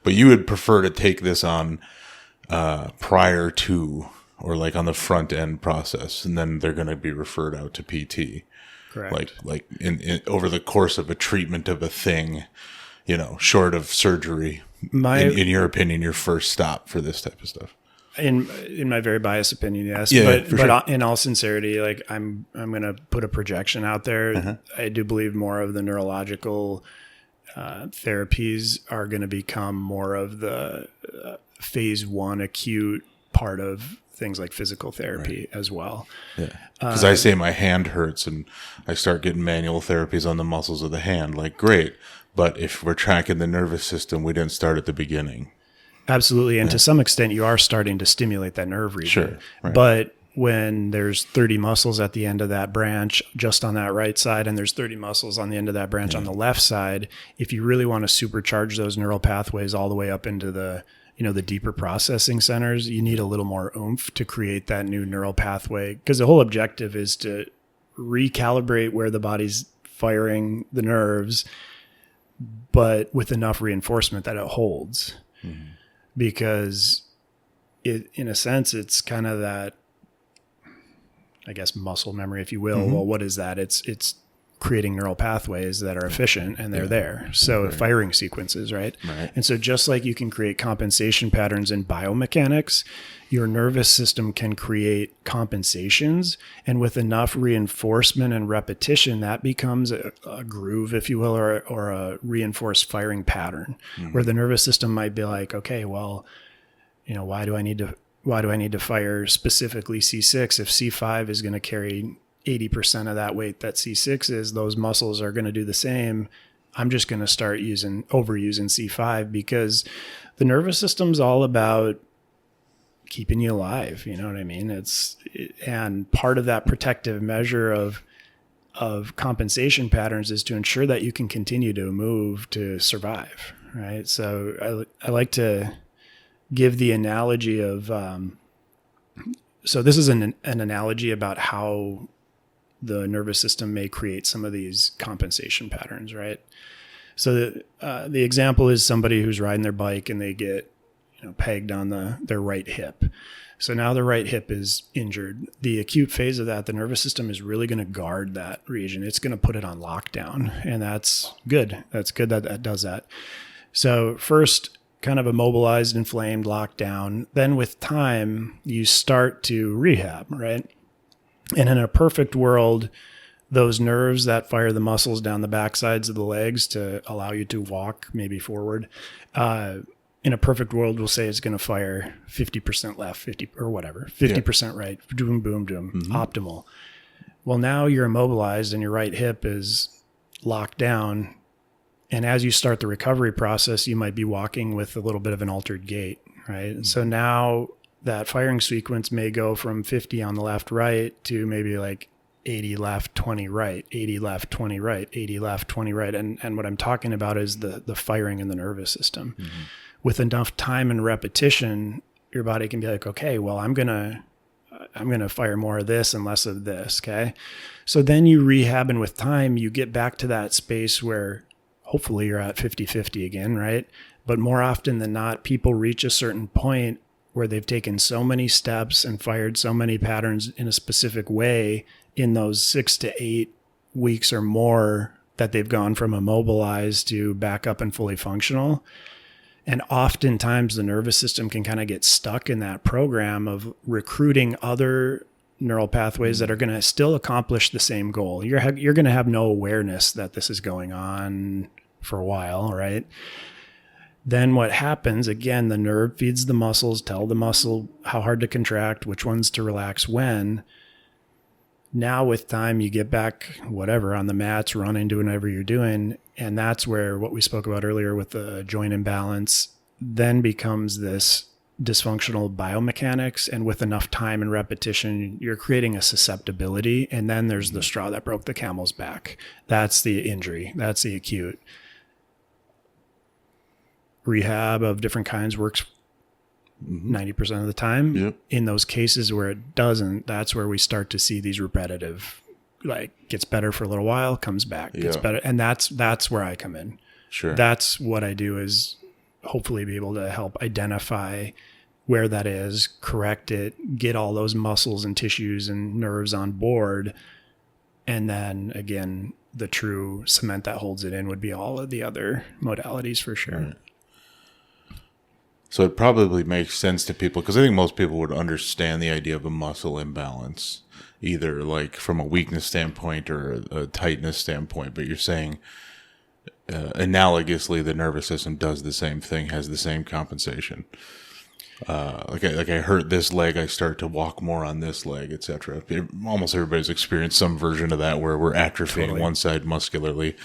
But you would prefer to take this on prior to, or like on the front end process, and then they're going to be referred out to PT.
Correct.
Like in over the course of a treatment of a thing, short of surgery. In your opinion, your first stop for this type of stuff.
In my very biased opinion, yes.
Yeah,
but sure. In all sincerity, like I'm going to put a projection out there. Uh-huh. I do believe more of the neurological therapies are going to become more of the phase 1 acute part of things like physical therapy as well.
Yeah. Because I say my hand hurts and I start getting manual therapies on the muscles of the hand. Like, great. But if we're tracking the nervous system, we didn't start at the beginning.
Absolutely. And to some extent, you are starting to stimulate that nerve region.
Sure. Right.
But when there's 30 muscles at the end of that branch, just on that right side, and there's 30 muscles on the end of that branch on the left side, if you really want to supercharge those neural pathways all the way up into the deeper processing centers, you need a little more oomph to create that new neural pathway. Because the whole objective is to recalibrate where the body's firing the nerves, but with enough reinforcement that it holds. Mm-hmm. Because in a sense, it's kind of that, I guess, muscle memory, if you will. Mm-hmm. Well, what is that? It's creating neural pathways that are efficient, and they're there. So firing sequences, right? And so just like you can create compensation patterns in biomechanics, your nervous system can create compensations, and with enough reinforcement and repetition, that becomes a groove, if you will, or a reinforced firing pattern, where the nervous system might be like, okay, well, why do I need to fire specifically C6 if C5 is going to carry 80% of that weight that C6 is? Those muscles are going to do the same. I'm just going to start overusing C5, because the nervous system's all about keeping you alive. You know what I mean? And part of that protective measure of compensation patterns is to ensure that you can continue to move to survive, right? So I like to give the analogy of, so this is an analogy about how the nervous system may create some of these compensation patterns, right? So the example is somebody who's riding their bike and they get pegged on their right hip. So now the right hip is injured. The acute phase of that, the nervous system is really going to guard that region. It's going to put it on lockdown, and that's good. That's good that does that. So first, kind of immobilized, inflamed, locked down. Then with time, you start to rehab, right? And in a perfect world, those nerves that fire the muscles down the backsides of the legs to allow you to walk maybe forward, in a perfect world, we'll say it's going to fire 50% left, 50 or whatever, 50% right, boom, boom, boom, optimal. Well, now you're immobilized and your right hip is locked down. And as you start the recovery process, you might be walking with a little bit of an altered gait, right? Mm-hmm. So now that firing sequence may go from 50 on the left, right to maybe like 80 left, 20 right, 80 left, 20 right, 80 left, 20 right. And what I'm talking about is the firing in the nervous system. Mm-hmm. With enough time and repetition, your body can be like, okay, well, I'm going to fire more of this and less of this. Okay. So then you rehab, and with time, you get back to that space where hopefully you're at 50-50 again, right? But more often than not, people reach a certain point where they've taken so many steps and fired so many patterns in a specific way in those 6 to 8 weeks or more that they've gone from immobilized to back up and fully functional. And oftentimes the nervous system can kind of get stuck in that program of recruiting other neural pathways that are going to still accomplish the same goal. You're going to have no awareness that this is going on for a while, right? Then what happens, again, the nerve feeds the muscles, tell the muscle how hard to contract, which ones to relax when. Now with time, you get back, whatever, on the mats, running, doing whatever you're doing. And that's where what we spoke about earlier with the joint imbalance then becomes this dysfunctional biomechanics. And with enough time and repetition, you're creating a susceptibility. And then there's the straw that broke the camel's back. That's the injury. That's the acute. Rehab of different kinds works 90% of the time.
Yep.
In those cases where it doesn't, that's where we start to see these repetitive, like gets better for a little while, comes back, gets better. And that's where I come in.
Sure.
That's what I do, is hopefully be able to help identify where that is, correct it, get all those muscles and tissues and nerves on board. And then again, the true cement that holds it in would be all of the other modalities for sure.
Right. So it probably makes sense to people, because I think most people would understand the idea of a muscle imbalance, either like from a weakness standpoint or a tightness standpoint. But you're saying analogously, the nervous system does the same thing, has the same compensation. Like I hurt this leg, I start to walk more on this leg, etc. Almost everybody's experienced some version of that where we're atrophying one side muscularly,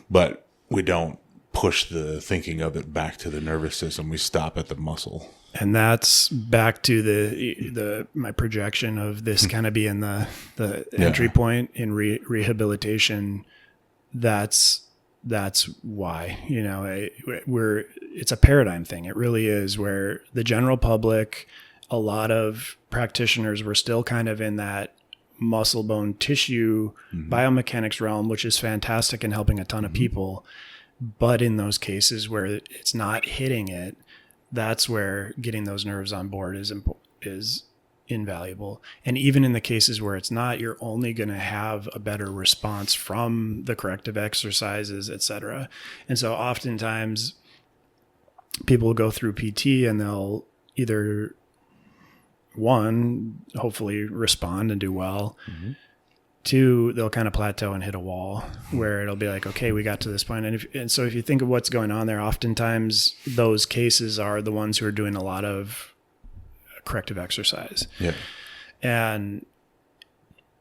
but we don't push the thinking of it back to the nervous system. We stop at the muscle. And
that's back to my projection of this kind of being the entry point in rehabilitation. That's why, it's a paradigm thing. It really is, where the general public, a lot of practitioners were still kind of in that muscle, bone, tissue, biomechanics realm, which is fantastic in helping a ton of people. But in those cases where it's not hitting it, that's where getting those nerves on board is invaluable. And even in the cases where it's not, you're only going to have a better response from the corrective exercises, etc. And so oftentimes people will go through PT and they'll either, one, hopefully respond and do well. Two, they'll kind of plateau and hit a wall where it'll be like, okay, we got to this point. And so if you think of what's going on there, oftentimes those cases are the ones who are doing a lot of corrective exercise.
Yeah.
And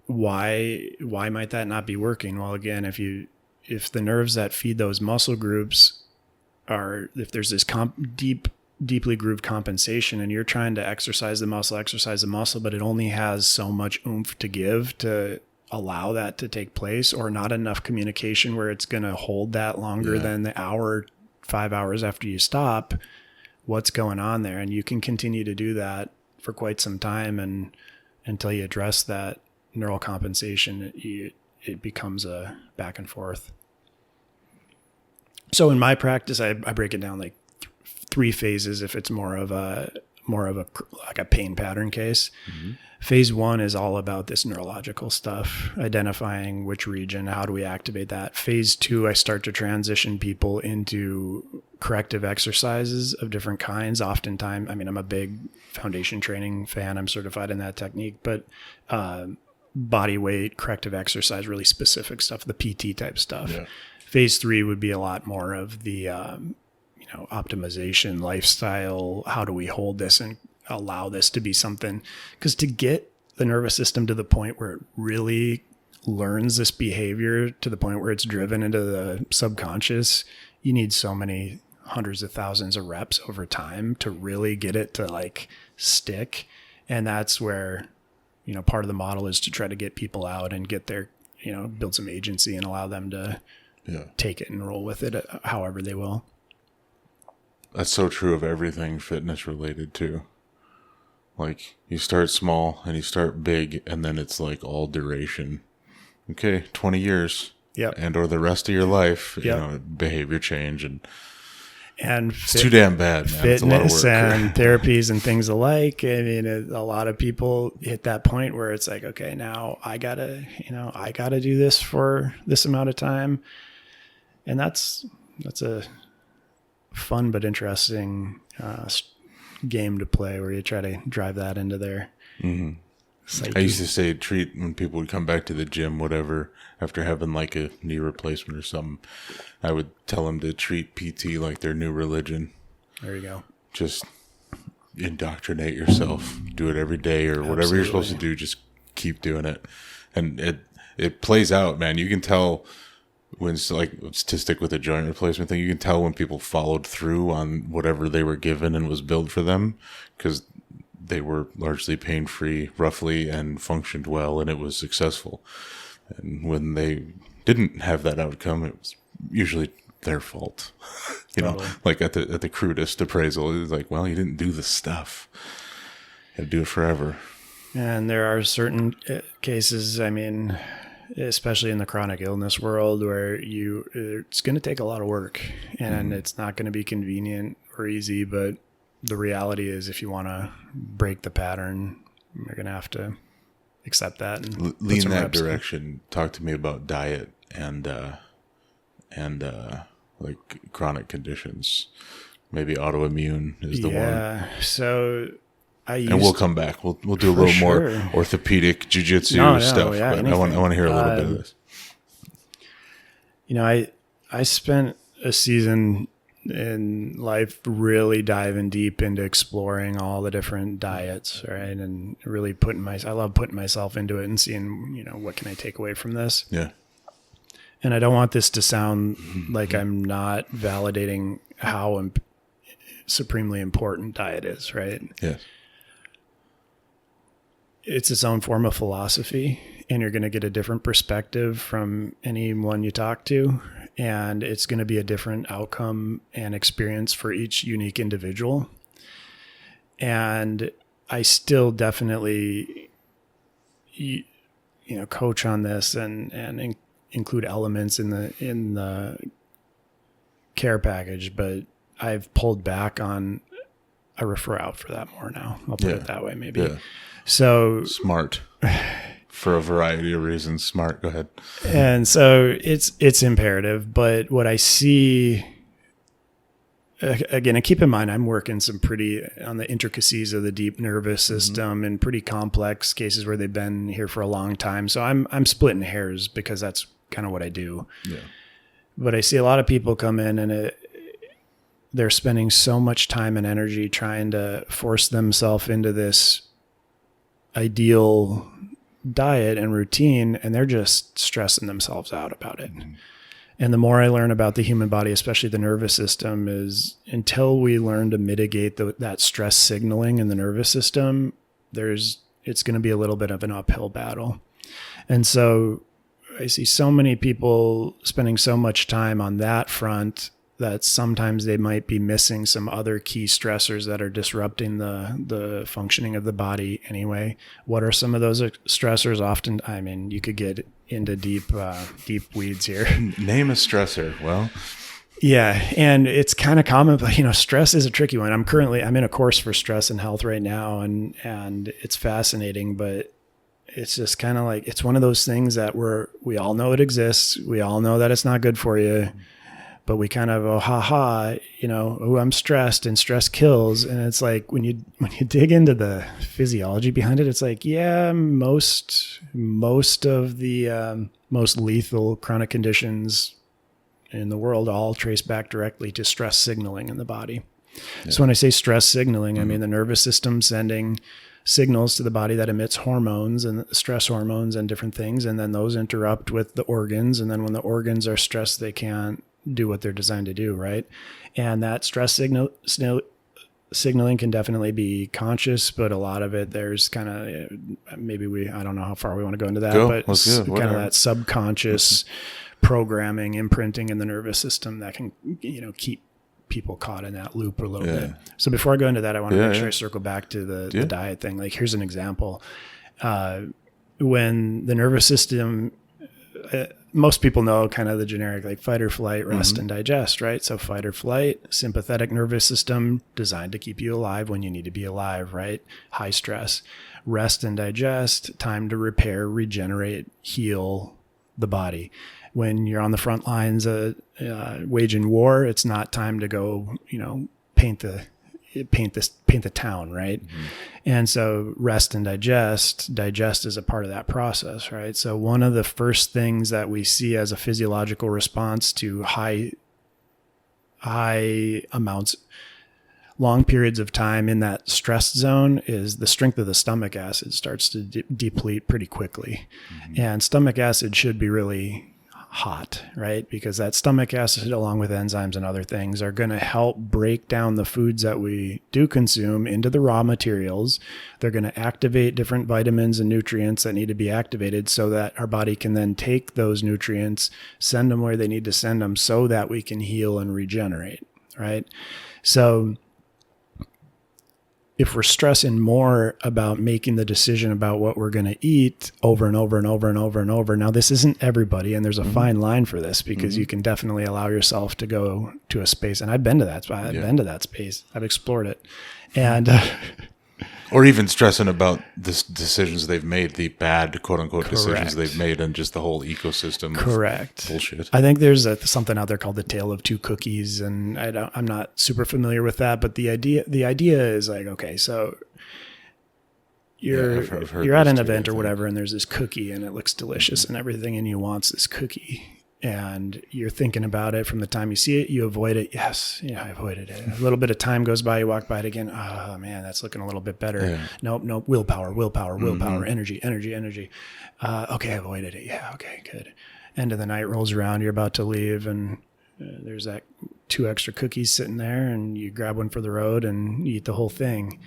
why might that not be working? Well, again, if the nerves that feed those muscle groups if there's this deeply grooved compensation, and you're trying to exercise the muscle, but it only has so much oomph to give to allow that to take place, or not enough communication where it's going to hold that longer than the 5 hours after you stop, what's going on there? And you can continue to do that for quite some time, and until you address that neural compensation, it becomes a back and forth. So in my practice, I break it down like 3 phases if it's more of a like a pain pattern case. Phase 1 is all about this neurological stuff, identifying which region, how do we activate that. Phase 2, I start to transition people into corrective exercises of different kinds. Oftentimes, I'm a big foundation training fan. I'm certified in that technique, but body weight, corrective exercise, really specific stuff, the PT type stuff. Yeah. Phase 3 would be a lot more of the optimization, lifestyle. How do we hold this and allow this to be something? Because to get the nervous system to the point where it really learns this behavior, to the point where it's driven into the subconscious, you need so many hundreds of thousands of reps over time to really get it to like stick. And that's where, part of the model is to try to get people out and get their, build some agency and allow them to take it and roll with it however they will.
That's so true of everything fitness related too. Like you start small and you start big, and then it's like all duration. Okay, 20 years.
Yep.
And or the rest of your life, behavior change.
and
it's too damn bad, man. It's a lot of
fitness
work.
and therapies and things alike. I mean, a lot of people hit that point where it's like, okay, now I gotta do this for this amount of time. And that's a fun but interesting game to play where you try to drive that into their psyche.
I used to say treat when people would come back to the gym, whatever, after having like a knee replacement or something. I would tell them to treat PT like their new religion.
There you go.
Just indoctrinate yourself. Do it every day or whatever you're supposed to do. Just keep doing it. And it plays out, man. You can tell when it's like, to stick with the joint replacement thing, you can tell when people followed through on whatever they were given and was built for them, because they were largely pain-free, roughly, and functioned well, and it was successful. And when they didn't have that outcome, it was usually their fault. You know, like at the crudest appraisal, it's like, well, you didn't do the stuff. You had to do it forever.
And there are certain cases, I mean, especially in the chronic illness world, where it's going to take a lot of work, and it's not going to be convenient or easy, but the reality is, if you want to break the pattern, you're going to have to accept that and
lean that direction. Talk to me about diet and like chronic conditions. Maybe autoimmune is the one.
Yeah. So
and we'll come back. We'll do a little more orthopedic jiu-jitsu stuff.
Yeah,
but I want to hear a little bit of this.
You know, I spent a season in life really diving deep into exploring all the different diets, right? And really I love putting myself into it and seeing, you know, what can I take away from this?
Yeah.
And I don't want this to sound like I'm not validating how supremely important diet is, right?
Yes.
It's its own form of philosophy, and you're going to get a different perspective from anyone you talk to. And it's going to be a different outcome and experience for each unique individual. And I still definitely, you know, coach on this and include elements in the care package, but I've pulled back on, I refer out for that more now. I'll put it that way, maybe.
Yeah.
So
smart. For a variety of reasons. Smart. Go ahead.
And so it's imperative, but what I see, again, and keep in mind, I'm working some pretty on the intricacies of the deep nervous system and pretty complex cases where they've been here for a long time. So I'm splitting hairs because that's kind of what I do. Yeah. But I see a lot of people come in and they're spending so much time and energy trying to force themselves into this ideal diet and routine, and they're just stressing themselves out about it. And the more I learn about the human body, especially the nervous system, is until we learn to mitigate that stress signaling in the nervous system, it's going to be a little bit of an uphill battle. And so I see so many people spending so much time on that front that sometimes they might be missing some other key stressors that are disrupting the functioning of the body anyway. What are some of those stressors? Often, I mean, you could get into deep weeds here.
Name a stressor. Well,
yeah. And it's kind of common, but you know, stress is a tricky one. I'm in a course for stress and health right now, and it's fascinating, but it's just kind of like, it's one of those things that we all know it exists. We all know that it's not good for you. But we kind of, you know, I'm stressed and stress kills. And it's like, when you dig into the physiology behind it, it's like, yeah, most of the most lethal chronic conditions in the world all trace back directly to stress signaling in the body. Yeah. So when I say stress signaling, I mean the nervous system sending signals to the body that emits hormones and stress hormones and different things. And then those interrupt with the organs. And then when the organs are stressed, they can't do what they're designed to do, right? And that stress signaling can definitely be conscious, but a lot of it, there's kind of, I don't know how far we want to go into that, but it's kind of that subconscious programming, imprinting in the nervous system that can, you know, keep people caught in that loop a little bit. So before I go into that, I want to make sure I circle back to the diet thing. Like, here's an example. When the nervous system, most people know kind of the generic, like fight or flight, rest and digest, right? So fight or flight, sympathetic nervous system designed to keep you alive when you need to be alive, right? High stress. Rest and digest, time to repair, regenerate, heal the body. When you're on the front lines waging war, it's not time to go, paint the town, right? And so rest and digest is a part of that process, right? So one of the first things that we see as a physiological response to high amounts, long periods of time in that stress zone is the strength of the stomach acid starts to deplete pretty quickly. And stomach acid should be really hot, right? Because that stomach acid, along with enzymes and other things, are going to help break down the foods that we do consume into the raw materials. They're going to activate different vitamins and nutrients that need to be activated so that our body can then take those nutrients, send them where they need to send them so that we can heal and regenerate, right? So if we're stressing more about making the decision about what we're going to eat over and over and over and over and over. Now, this isn't everybody, and there's a fine line for this because you can definitely allow yourself to go to a space. And I've been to that. I've been to that space. I've explored it. And
or even stressing about the decisions they've made, the bad quote unquote decisions they've made, and just the whole ecosystem.
Correct.
Bullshit.
I think there's something out there called the tale of two cookies, and I'm not super familiar with that, but the idea is like, okay, so you're at an event or whatever, and there's this cookie, and it looks delicious and everything, and you want this cookie. And you're thinking about it from the time you see it, you avoid it. Yes, I avoided it. A little bit of time goes by, you walk by it again. Oh man, that's looking a little bit better. Yeah. Nope. Willpower, energy. Okay, I avoided it. Yeah, okay, good. End of the night rolls around, you're about to leave, and there's that 2 extra cookies sitting there, and you grab one for the road and you eat the whole thing.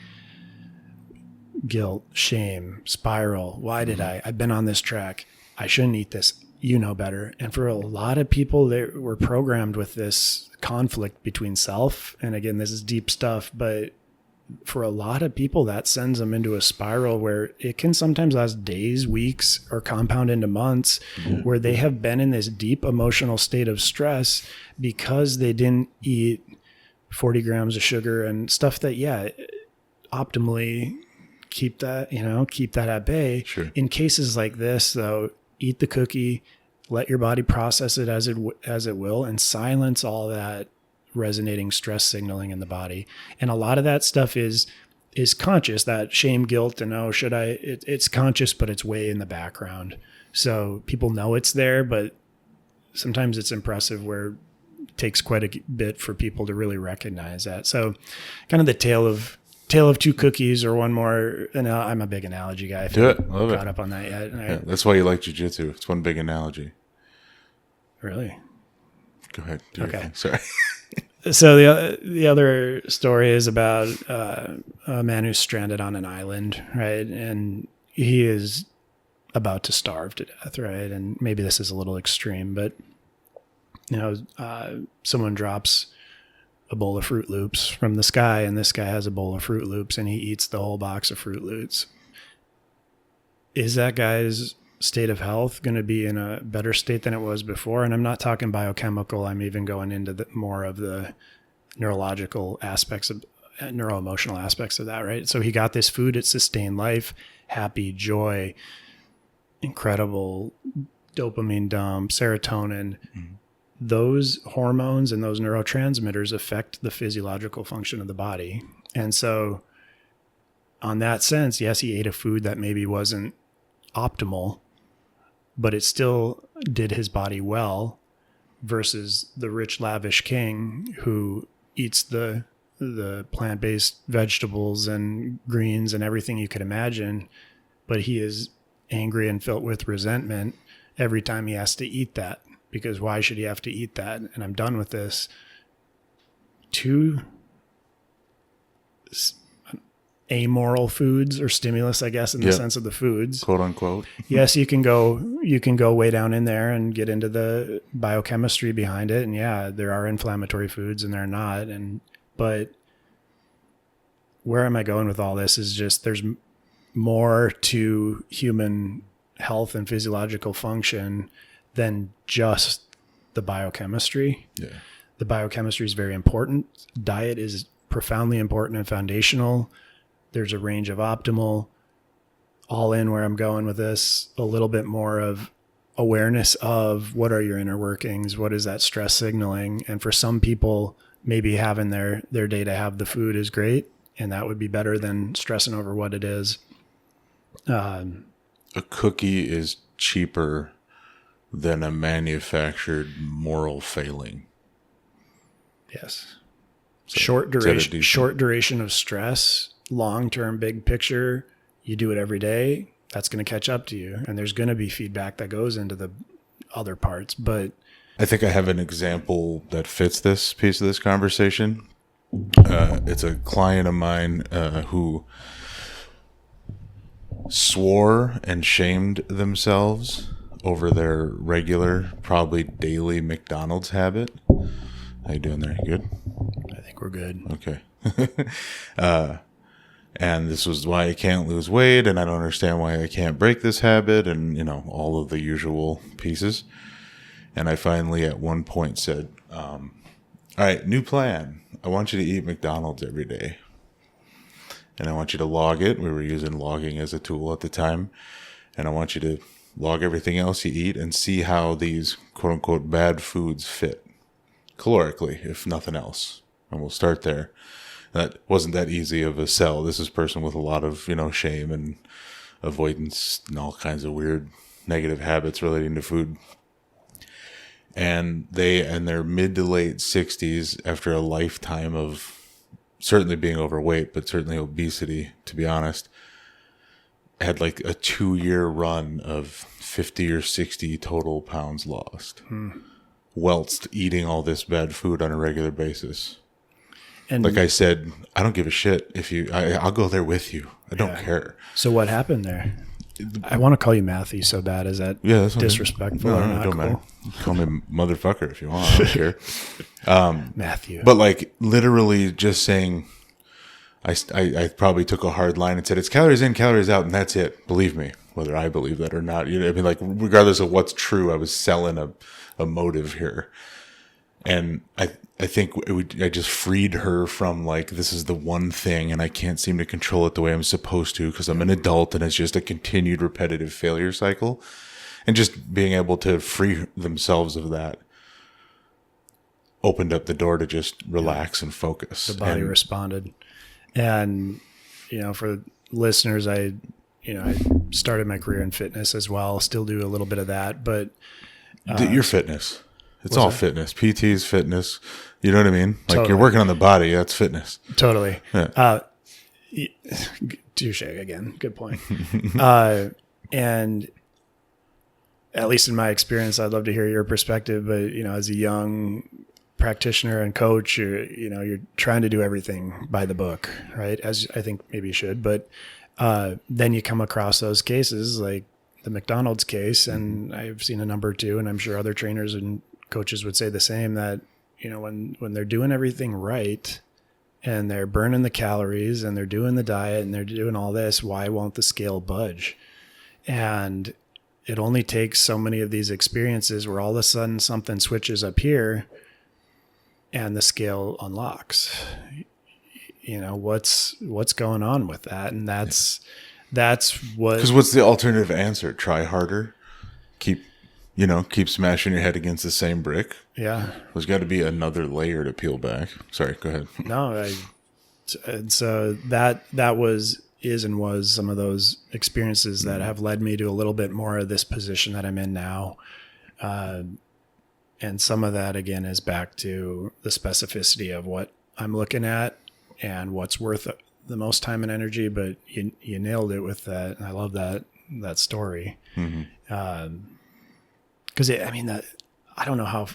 Guilt, shame, spiral. Why did I've been on this track. I shouldn't eat this. You know better. And for a lot of people, they were programmed with this conflict between self. And again, this is deep stuff, but for a lot of people, that sends them into a spiral where it can sometimes last days, weeks, or compound into months, where they have been in this deep emotional state of stress because they didn't eat 40 grams of sugar and stuff that, optimally keep that at bay.
Sure.
In cases like this, though, eat the cookie, let your body process it as it will, and silence all that resonating stress signaling in the body. And a lot of that stuff is conscious, that shame, guilt, and it's conscious, but it's way in the background. So people know it's there, but sometimes it's impressive where it takes quite a bit for people to really recognize that. So kind of the tale of 2 cookies or one more. And I'm a big analogy guy.
Do it. Love it.
Caught up on that yet?
Yeah, that's why you like jiu-jitsu. It's one big analogy.
Really?
Go ahead.
Okay.
Sorry.
So the other story is about a man who's stranded on an island, right? And he is about to starve to death, right? And maybe this is a little extreme, but someone drops a bowl of Fruit Loops from the sky, and this guy has a bowl of Fruit Loops, and he eats the whole box of Fruit Loops. Is that guy's state of health going to be in a better state than it was before? And I'm not talking biochemical. I'm even going into more of the neurological aspects of neuroemotional aspects of that, right? So he got this food, it sustained life, happy, joy, incredible dopamine dump, serotonin. Those hormones and those neurotransmitters affect the physiological function of the body. And so on that sense, yes, he ate a food that maybe wasn't optimal, but it still did his body well, versus the rich, lavish king who eats the plant-based vegetables and greens and everything you could imagine, but he is angry and filled with resentment every time he has to eat that. Because why should he have to eat that? And I'm done with this. 2 amoral foods or stimulus, I guess, in the sense of the foods,
quote unquote.
Yes, you can go way down in there and get into the biochemistry behind it. And there are inflammatory foods and they're not. But where am I going with all this is just there's more to human health and physiological function than just the biochemistry.
Yeah.
The biochemistry is very important. Diet is profoundly important and foundational. There's a range of optimal. All in where I'm going with this, a little bit more of awareness of what are your inner workings, what is that stress signaling. And for some people, maybe having their day to have the food is great, and that would be better than stressing over what it is.
A cookie is cheaper than a manufactured moral failing.
Yes.
So,
Short duration of stress, long-term big picture, you do it every day, that's going to catch up to you. And there's going to be feedback that goes into the other parts. But
I think I have an example that fits this piece of this conversation. It's a client of mine who swore and shamed themselves over their regular, probably daily McDonald's habit. How you doing there? You good?
I think we're good.
Okay. And this was why I can't lose weight, and I don't understand why I can't break this habit, and, all of the usual pieces. And I finally at one point said, all right, new plan. I want you to eat McDonald's every day. And I want you to log it. We were using logging as a tool at the time. And I want you to log everything else you eat and see how these quote unquote bad foods fit calorically, if nothing else. And we'll start there. That wasn't that easy of a sell. This is a person with a lot of, shame and avoidance and all kinds of weird negative habits relating to food. And they, in their mid to late 60s, after a lifetime of certainly being overweight, but certainly obesity, to be honest, had like a 2-year run of 50 or 60 total pounds lost. Whilst eating all this bad food on a regular basis. And like I said, I don't give a shit if I'll go there with you. I don't care.
So what happened there? I want to call you Matthew so bad. Is that that's disrespectful or not?
Don't matter. Call me motherfucker if you want. I don't care.
Matthew.
But like literally just saying, I probably took a hard line and said, it's calories in, calories out, and that's it. Believe me, whether I believe that or not. Like regardless of what's true, I was selling a motive here. And I think I just freed her from like, this is the one thing and I can't seem to control it the way I'm supposed to because I'm an adult and it's just a continued repetitive failure cycle. And just being able to free themselves of that opened up the door to just relax and focus.
The body responded. And, for listeners, I started my career in fitness as well, still do a little bit of that, but
your fitness. It's all fitness. PT's fitness. You know what I mean? Like
Totally.
You're working on the body. That's fitness.
Totally.
Yeah.
Touche again. Good point. And at least in my experience, I'd love to hear your perspective, but as a young practitioner and coach, you're trying to do everything by the book, right? As I think maybe you should, but then you come across those cases like the McDonald's case, and I've seen a number too, and I'm sure other trainers and coaches would say the same, that when they're doing everything right and they're burning the calories and they're doing the diet and they're doing all this, why won't the scale budge? And it only takes so many of these experiences where all of a sudden something switches up here and the scale unlocks. What's going on with that? And that's what,
because what's the alternative answer? Try harder, keep smashing your head against the same brick.
Yeah.
There's got to be another layer to peel back. Sorry, go ahead.
No, and so that was some of those experiences that have led me to a little bit more of this position that I'm in now. And some of that again is back to the specificity of what I'm looking at and what's worth the most time and energy, but you nailed it with that. And I love that story.
Mm-hmm.
Because I don't know how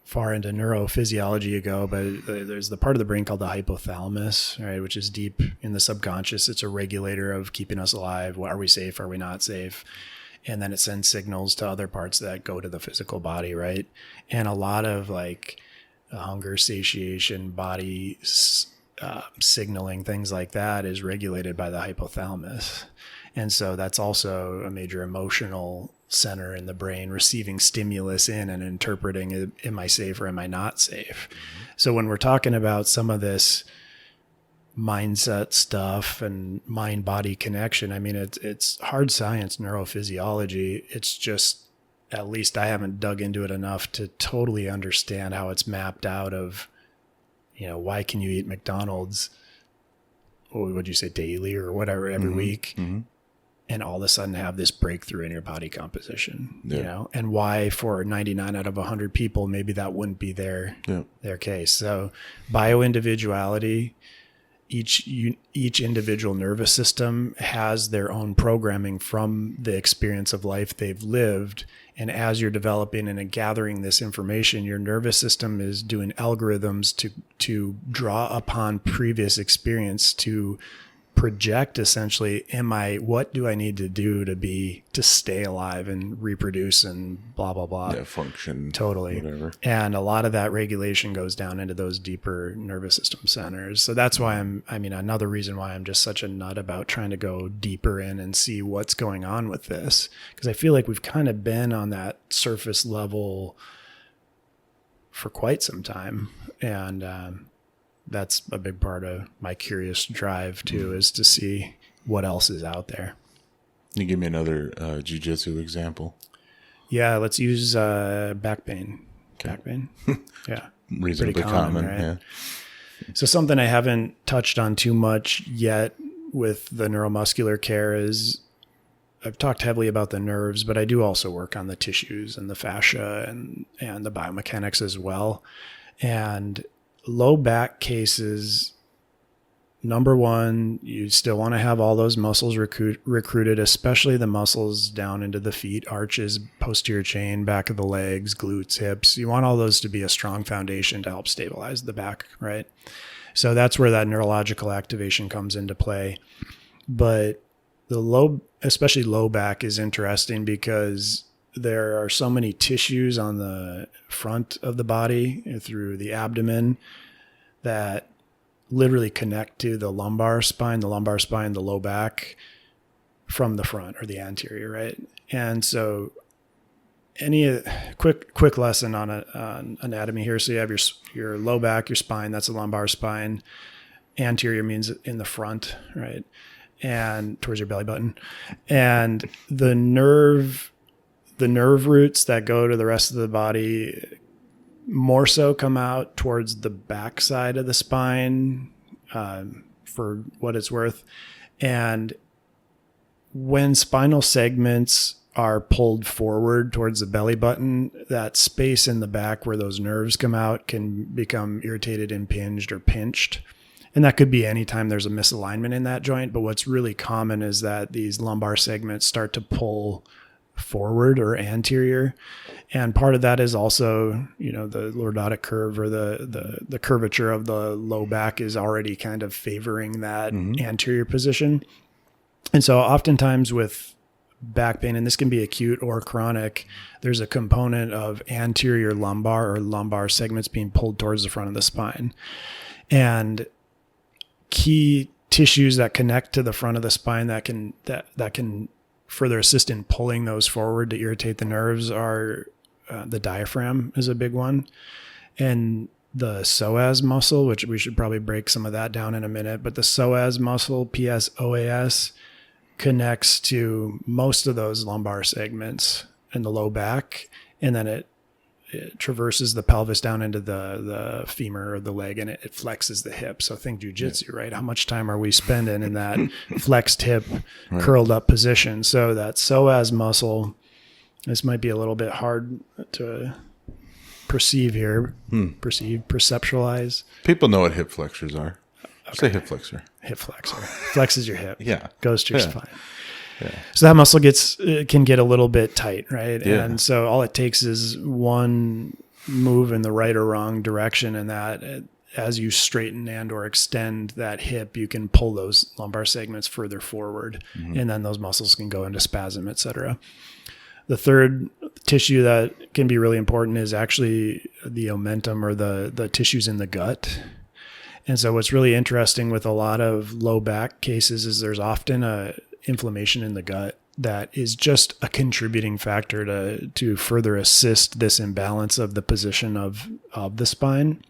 far into neurophysiology you go, but there's the part of the brain called the hypothalamus, right, which is deep in the subconscious. It's a regulator of keeping us alive. Are we safe? Are we not safe? And then it sends signals to other parts that go to the physical body, right? And a lot of like hunger, satiation, body signaling, things like that is regulated by the hypothalamus. And so that's also a major emotional center in the brain receiving stimulus in and interpreting, am I safe or am I not safe? Mm-hmm. So when we're talking about some of this mindset stuff and mind-body connection, I mean, it's hard science, neurophysiology. It's just, at least I haven't dug into it enough to totally understand how it's mapped out of, why can you eat McDonald's, what would you say, daily or whatever, every week, and all of a sudden have this breakthrough in your body composition, and why for 99 out of 100 people, maybe that wouldn't be their case. So bioindividuality, each individual nervous system has their own programming from the experience of life they've lived. And as you're developing and gathering this information, your nervous system is doing algorithms to draw upon previous experience to project essentially, what do I need to do to stay alive and reproduce and blah, blah, blah.
Yeah, function.
Totally.
Whatever.
And a lot of that regulation goes down into those deeper nervous system centers. So that's why another reason why I'm just such a nut about trying to go deeper in and see what's going on with this. Because I feel like we've kind of been on that surface level for quite some time. And, that's a big part of my curious drive too, is to see what else is out there.
Can you give me another jiu-jitsu example?
Yeah, let's use back pain. Okay. Back pain? Yeah.
Reasonably common, right? Yeah.
So something I haven't touched on too much yet with the neuromuscular care is I've talked heavily about the nerves, but I do also work on the tissues and the fascia and the biomechanics as well. And low back cases, number one, you still want to have all those muscles recruited, especially the muscles down into the feet, arches, posterior chain, back of the legs, glutes, hips. You want all those to be a strong foundation to help stabilize the back, right? So that's where that neurological activation comes into play. But especially low back is interesting because there are so many tissues on the front of the body through the abdomen that literally connect to the lumbar spine, the low back from the front or the anterior, right? And so any quick lesson on anatomy here. So you have your low back, your spine, that's the lumbar spine. Anterior means in the front, right? And towards your belly button. And the nerve roots that go to the rest of the body more so come out towards the back side of the spine, for what it's worth. And when spinal segments are pulled forward towards the belly button, that space in the back where those nerves come out can become irritated, impinged, or pinched. And that could be anytime there's a misalignment in that joint. But what's really common is that these lumbar segments start to pull forward or anterior. And part of that is also, the lordotic curve or the curvature of the low back is already kind of favoring that anterior position. And so oftentimes with back pain, and this can be acute or chronic, there's a component of anterior lumbar or lumbar segments being pulled towards the front of the spine. And key tissues that connect to the front of the spine that can further assist in pulling those forward to irritate the nerves are the diaphragm is a big one. And the psoas muscle, which we should probably break some of that down in a minute, but the psoas muscle, PSOAS, connects to most of those lumbar segments in the low back. And then it traverses the pelvis down into the femur or the leg, and it flexes the hip. So think jiu-jitsu, right? How much time are we spending in that flexed hip, curled up position? So that psoas muscle, this might be a little bit hard to perceive here, perceptualize.
People know what hip flexors are. Okay. Say hip flexor.
Hip flexor. Flexes your hip.
Yeah.
Goes to your spine.
Yeah.
So that muscle can get a little bit tight, right?
Yeah.
And so all it takes is one move in the right or wrong direction, and that as you straighten and or extend that hip, you can pull those lumbar segments further forward, and then those muscles can go into spasm, et cetera. The third tissue that can be really important is actually the omentum or the tissues in the gut. And so what's really interesting with a lot of low back cases is there's often a inflammation in the gut that is just a contributing factor to further assist this imbalance of the position of the spine.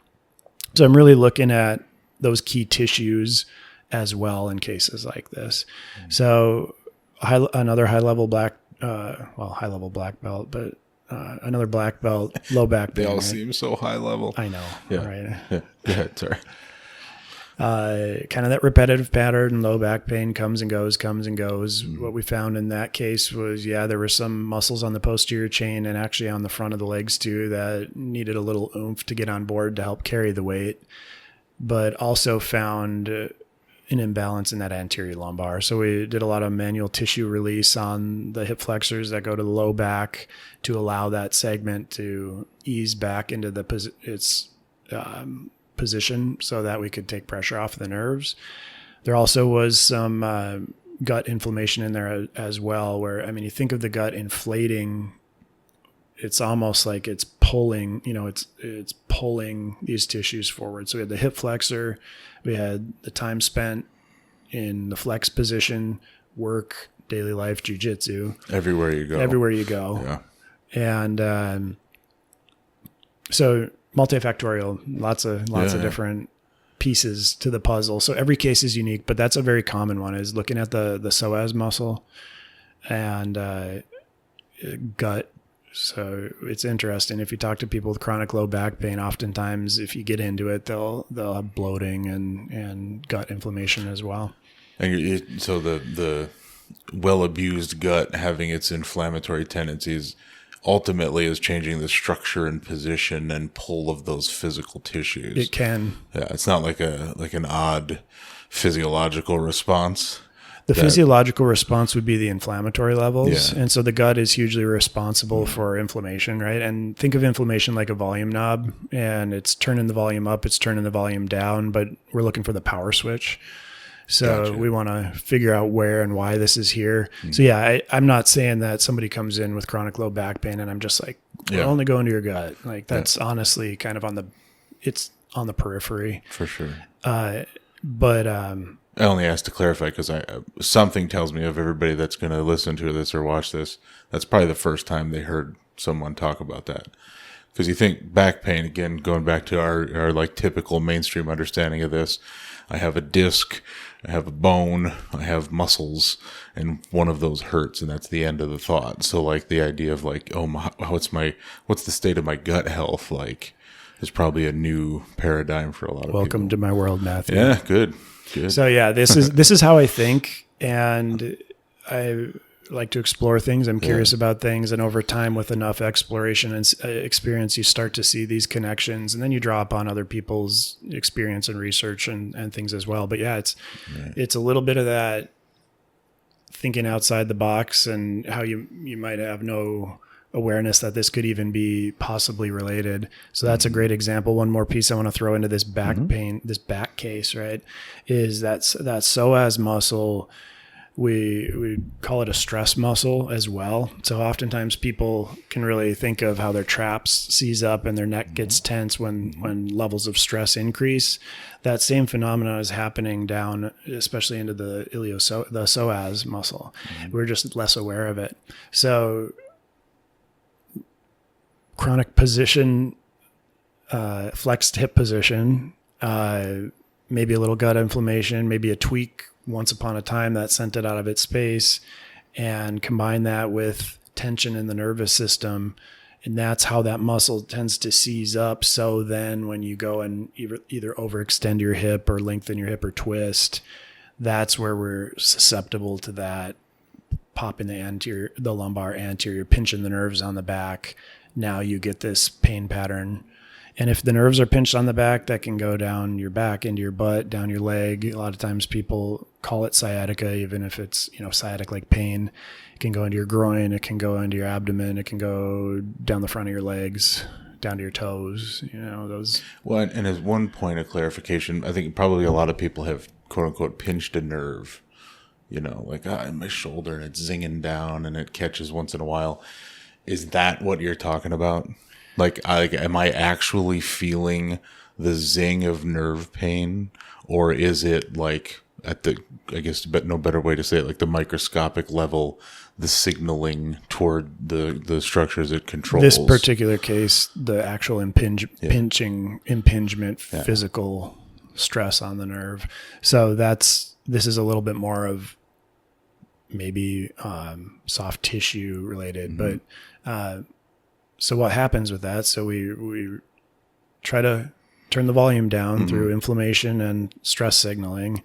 So I'm really looking at those key tissues as well in cases like this. So another high-level black belt, but another black belt, low back pain.
They all seem so high level.
I know.
Yeah.
Right.
Yeah. Go ahead, sorry.
Kind of that repetitive pattern, low back pain comes and goes. What we found in that case was, there were some muscles on the posterior chain and actually on the front of the legs too that needed a little oomph to get on board to help carry the weight, but also found an imbalance in that anterior lumbar. So we did a lot of manual tissue release on the hip flexors that go to the low back to allow that segment to ease back into its position so that we could take pressure off the nerves. There also was some gut inflammation in there as well, where, I mean, you think of the gut inflating, it's almost like it's pulling, it's pulling these tissues forward. So we had the hip flexor, we had the time spent in the flex position, work, daily life, jiu-jitsu.
Everywhere you go.
Yeah. And so multifactorial, lots of different pieces to the puzzle. So every case is unique, but that's a very common one, is looking at the psoas muscle and gut. So it's interesting. If you talk to people with chronic low back pain, oftentimes if you get into it, they'll have bloating and gut inflammation as well.
And so the well-abused gut having its inflammatory tendencies ultimately is changing the structure and position and pull of those physical tissues.
It can.
Yeah, it's not like an odd physiological response.
The physiological response would be the inflammatory levels.
Yeah.
And so the gut is hugely responsible for inflammation, right? And think of inflammation like a volume knob, and it's turning the volume up, it's turning the volume down, but we're looking for the power switch. So
Gotcha.
We want to figure out where and why this is here. So I'm not saying that somebody comes in with chronic low back pain and I'm just like, we're only going to your gut. Like that's honestly kind of it's on the periphery.
For sure.
But
I only asked to clarify because something tells me of everybody that's going to listen to this or watch this, that's probably the first time they heard someone talk about that. Because you think back pain, again, going back to our like typical mainstream understanding of this, I have a disc, I have a bone, I have muscles, and one of those hurts, and that's the end of the thought. So like the idea of like, what's the state of my gut health like, is probably a new paradigm for a lot of people.
Welcome to my world, Matthew.
Yeah, good.
So this is how I think, and I like to explore things. I'm curious about things, and over time, with enough exploration and experience, you start to see these connections, and then you draw upon other people's experience and research and things as well. But it's a little bit of that thinking outside the box, and how you might have no awareness that this could even be possibly related. So that's a great example. One more piece I want to throw into this back pain, this back case, right, is that psoas muscle. We call it a stress muscle as well. So oftentimes people can really think of how their traps seize up and their neck gets tense when levels of stress increase. That same phenomenon is happening down, especially into the the psoas muscle. We're just less aware of it. So chronic position, flexed hip position, maybe a little gut inflammation, maybe a tweak once upon a time that sent it out of its space, and combine that with tension in the nervous system. And that's how that muscle tends to seize up. So then when you go and either overextend your hip or lengthen your hip or twist, that's where we're susceptible to that popping the lumbar anterior, pinching the nerves on the back. Now you get this pain pattern. And if the nerves are pinched on the back, that can go down your back, into your butt, down your leg. A lot of times people call it sciatica, even if it's, sciatic like pain. It can go into your groin. It can go into your abdomen. It can go down the front of your legs, down to your toes, those.
Well, and as one point of clarification, I think probably a lot of people have quote unquote pinched a nerve, like in my shoulder, and it's zinging down and it catches once in a while. Is that what you're talking about? Like, am I actually feeling the zing of nerve pain, or is it like at the, I guess, but no better way to say it, like the microscopic level, the signaling toward the structures it controls.
This particular case, the actual impingement, physical stress on the nerve. So this is a little bit more of maybe soft tissue related, but so what happens with that? So we try to turn the volume down through inflammation and stress signaling,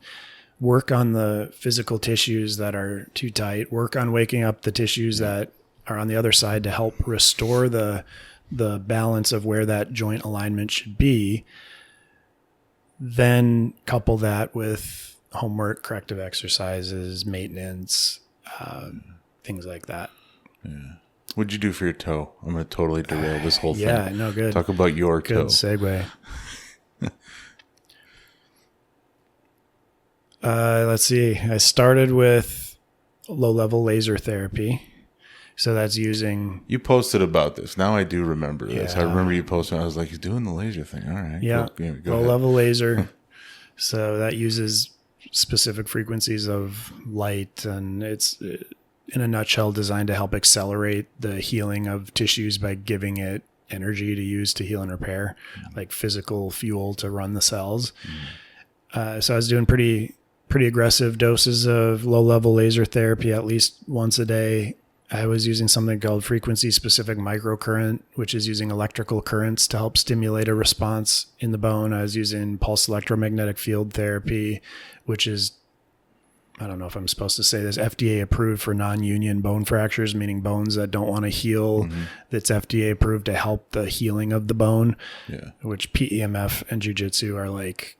work on the physical tissues that are too tight, work on waking up the tissues that are on the other side to help restore the balance of where that joint alignment should be. Then couple that with homework, corrective exercises, maintenance, things like that.
Yeah. What'd you do for your toe? I'm going to totally derail this whole thing.
Yeah, no, good.
Talk about your toe.
Good segue. Let's see. I started with low-level laser therapy. So that's using...
You posted about this. Now I do remember this.
Yeah.
I remember you posting. I was like, he's doing the laser thing. All right.
Yeah.
Go
Low-level laser. So that uses specific frequencies of light, and it's, in a nutshell, designed to help accelerate the healing of tissues by giving it energy to use to heal and repair, like physical fuel to run the cells. So I was doing pretty aggressive doses of low-level laser therapy at least once a day. I was using something called frequency-specific microcurrent, which is using electrical currents to help stimulate a response in the bone. I was using pulse electromagnetic field therapy, which is, I don't know if I'm supposed to say this, FDA approved for non-union bone fractures, meaning bones that don't want to heal. That's FDA approved to help the healing of the bone, which PEMF and Jiu-Jitsu are like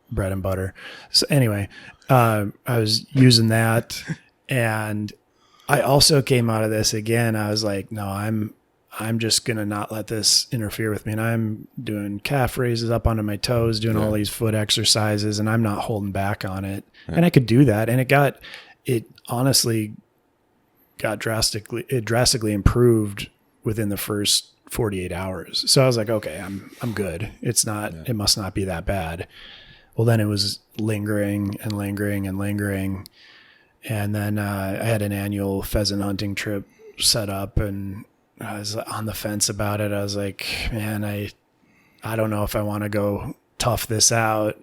bread and butter. So anyway, I was using that, and I also came out of this again. I was like, no, I'm just going to not let this interfere with me. And I'm doing calf raises up onto my toes, doing all these foot exercises, and I'm not holding back on it. And I could do that. And it honestly got drastically improved within the first 48 hours. So I was like, okay, I'm good. It must not be that bad. Well, then it was lingering and lingering and lingering. And then I had an annual pheasant hunting trip set up, and I was on the fence about it. I was like, man, I don't know if I want to go tough this out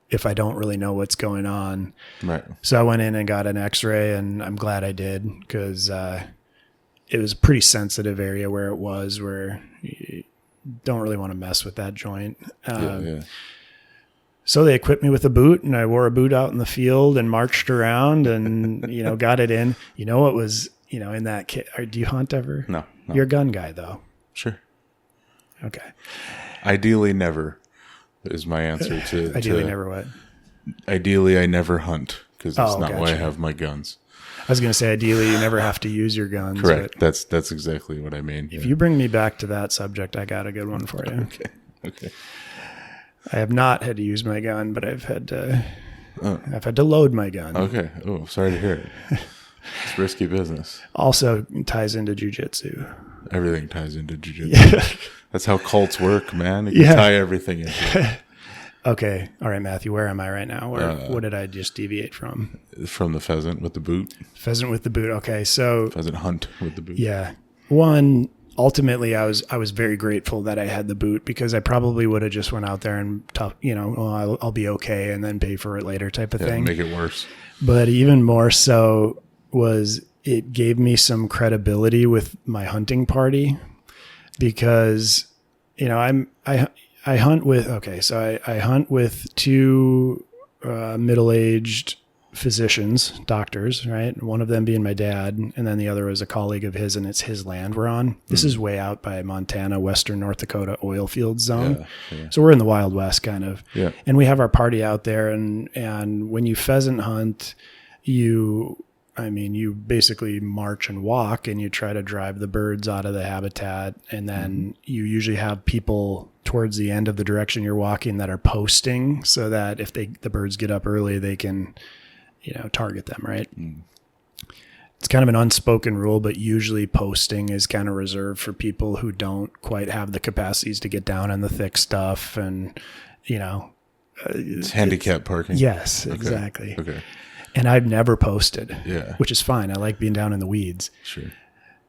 if I don't really know what's going on.
Right.
So I went in and got an x-ray, and I'm glad I did, because it was a pretty sensitive area where you don't really want to mess with that joint. So they equipped me with a boot, and I wore a boot out in the field and marched around and, got it in. You know what was, in that kit? Do you hunt ever?
No.
You're a gun guy, though.
Sure.
Okay.
Ideally, never is my answer to...
Ideally, never what?
Ideally, I never hunt, because that's not
gotcha.
why I have my guns.
I was going to say, ideally, you never have to use your guns.
Correct. That's exactly what I mean.
If you bring me back to that subject, I got a good one for you.
Okay.
I have not had to use my gun, but I've had to load my gun.
Okay. Oh, sorry to hear it. It's risky business.
Also ties into jiu-jitsu.
Everything ties into jiu-jitsu. Yeah. That's how cults work, man. You can tie everything into it.
Okay. All right, Matthew, where am I right now? What did I just deviate from?
From the pheasant with the boot.
Pheasant with the boot. Okay. So
pheasant hunt with the boot.
Yeah. Ultimately, I was very grateful that I had the boot, because I probably would have just went out there and I'll be okay and then pay for it later type of thing.
Make it worse.
But even more so was it gave me some credibility with my hunting party, because I hunt with I hunt with two middle-aged physicians, doctors, right? One of them being my dad, and then the other was a colleague of his, and it's his land we're on. This is way out by Montana, western North Dakota oil field zone. Yeah. So we're in the Wild West kind of. Yeah. And we have our party out there, and when you pheasant hunt, you basically march and walk, and you try to drive the birds out of the habitat, and then you usually have people towards the end of the direction you're walking that are posting, so that if the birds get up early, they can target them, right? It's kind of an unspoken rule, but usually posting is kind of reserved for people who don't quite have the capacities to get down in the thick stuff. And,
It's handicap parking.
Yes, exactly.
Okay.
And I've never posted,
Yeah.
which is fine. I like being down in the weeds.
Sure.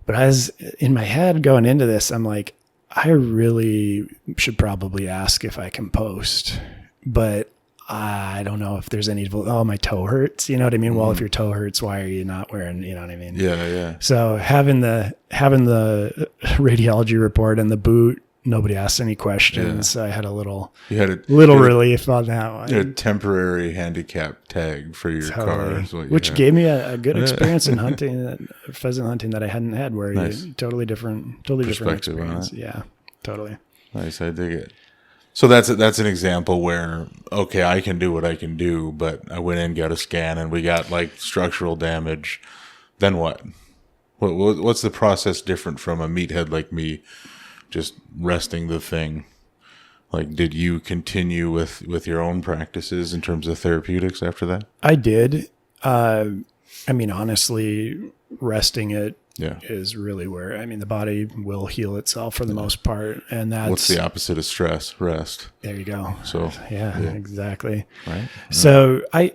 But I was in my head going into this, I'm like, I really should probably ask if I can post, but I don't know if there's any, my toe hurts. You know what I mean? Well, if your toe hurts, why are you not wearing, you know what I mean?
Yeah.
So having the radiology report and the boot, nobody asked any questions.
Yeah.
So I had a little
relief
on that one.
You had a temporary handicap tag for your car.
Which gave me a good experience in hunting, pheasant hunting that I hadn't had, where you totally different experience. Yeah, totally.
Nice. I dig it. So that's an example where, okay, I can do what I can do, but I went in, got a scan, and we got like structural damage. Then what? What's the process different from a meathead like me just resting the thing? Like, did you continue with your own practices in terms of therapeutics after that?
I did. I mean, honestly, resting it is really where, the body will heal itself for the most part. And that's...
What's the opposite of stress? Rest.
There you go.
So
yeah. Exactly.
Right.
So I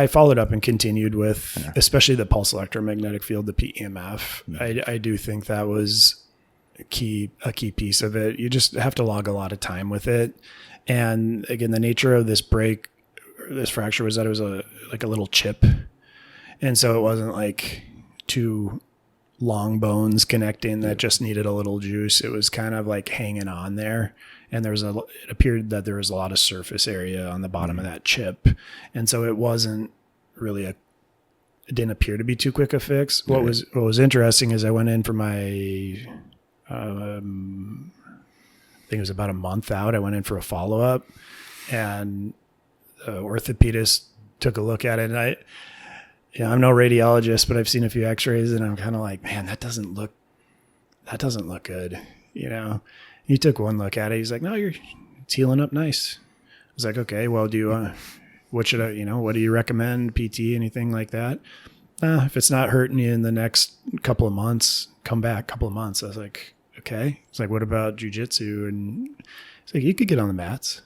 followed up and continued with, especially the pulse electromagnetic field, the PEMF. I do think that was a key piece of it. You just have to log a lot of time with it. And again, the nature of this fracture was that it was like a little chip. And so it wasn't like two long bones connecting that just needed a little juice. It was kind of like hanging on there. And it appeared that there was a lot of surface area on the bottom of that chip. And so it wasn't really it didn't appear to be too quick a fix. What was interesting is I went in for my, I think it was about a month out. I went in for a follow-up, and the orthopedist took a look at it, and I'm no radiologist, but I've seen a few x-rays, and I'm kind of like, man, that doesn't look good. He took one look at it. He's like, no, it's healing up nice. I was like, okay, well, what do you recommend? PT, anything like that? If it's not hurting you in the next couple of months, come back a couple of months. I was like, okay. It's like, what about jiu-jitsu? And it's like, you could get on the mats.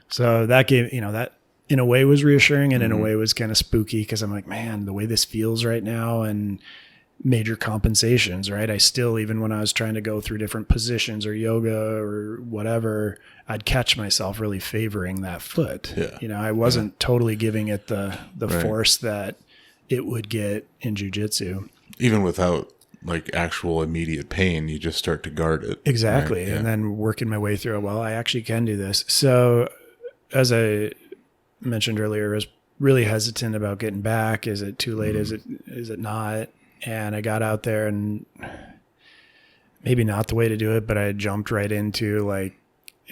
So that gave, that in a way was reassuring, and in a way was kind of spooky, because I'm like, man, the way this feels right now, and major compensations, right? I still, even when I was trying to go through different positions or yoga or whatever, I'd catch myself really favoring that foot.
Yeah.
I wasn't totally giving it the force that it would get in jiu-jitsu.
Even without like actual immediate pain, you just start to guard it.
Exactly.
Right? Yeah.
And then working my way through, well, I actually can do this. So as I mentioned earlier, I was really hesitant about getting back. Is it too late? Is it not? And I got out there, and maybe not the way to do it, but I jumped right into it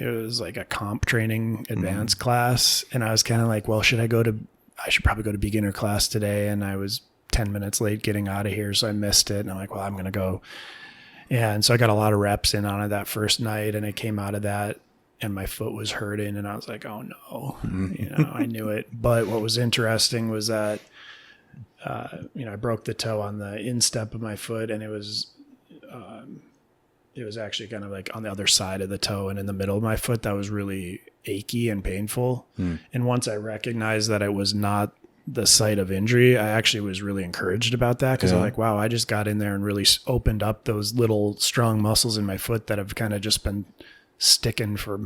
was like a comp training advanced class. And I was kind of like, well, I should probably go to beginner class today. And I was 10 minutes late getting out of here. So I missed it. And I'm like, well, I'm going to go. And so I got a lot of reps in on it that first night, and I came out of that and my foot was hurting, and I was like, oh no, I knew it. But what was interesting was that, I broke the toe on the instep of my foot, and it was actually kind of like on the other side of the toe and in the middle of my foot that was really achy and painful. And once I recognized that it was not the site of injury, I actually was really encouraged about that, because I'm like, wow, I just got in there and really opened up those little strong muscles in my foot that have kind of just been sticking for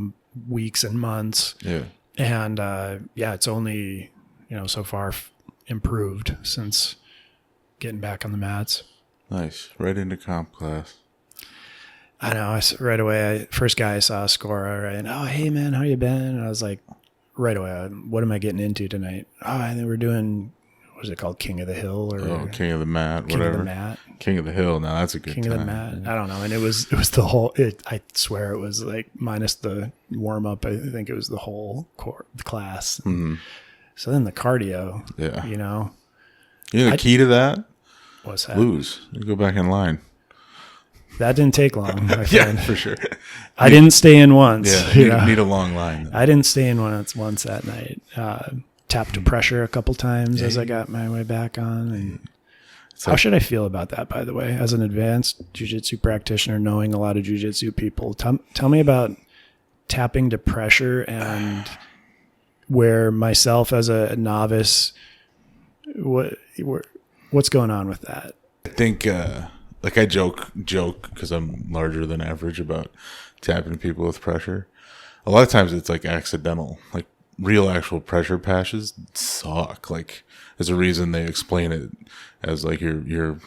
weeks and months. And it's only so far improved since getting back on the mats.
Nice. Right into comp class.
I know. Right away, first guy I saw score, right? Oh, hey man, how you been? And I was like, right away, what am I getting into tonight? Oh, I think we're doing, what is it called? King of the Hill, or
King of the Mat,
King
whatever.
of the Mat.
King of the Hill. Now that's a good
King
time.
of the Mat. I don't know. And it was the whole, I swear it was like minus the warm up. I think it was the whole class. So then the cardio,
You know the key to that?
What's that?
Lose. You go back in line.
That didn't take long, my friend.
For sure.
I didn't stay in once.
Yeah, need a long line.
I didn't stay in once that night. Tapped to pressure a couple times as I got my way back on. And how should I feel about that, by the way, as an advanced jiu-jitsu practitioner, knowing a lot of jiu-jitsu people? Tell me about tapping to pressure and where myself as a novice, what's going on with that?
I think, like I joke because I'm larger than average about tapping people with pressure. A lot of times it's like accidental, like real actual pressure passes suck. Like there's a reason they explain it as like you're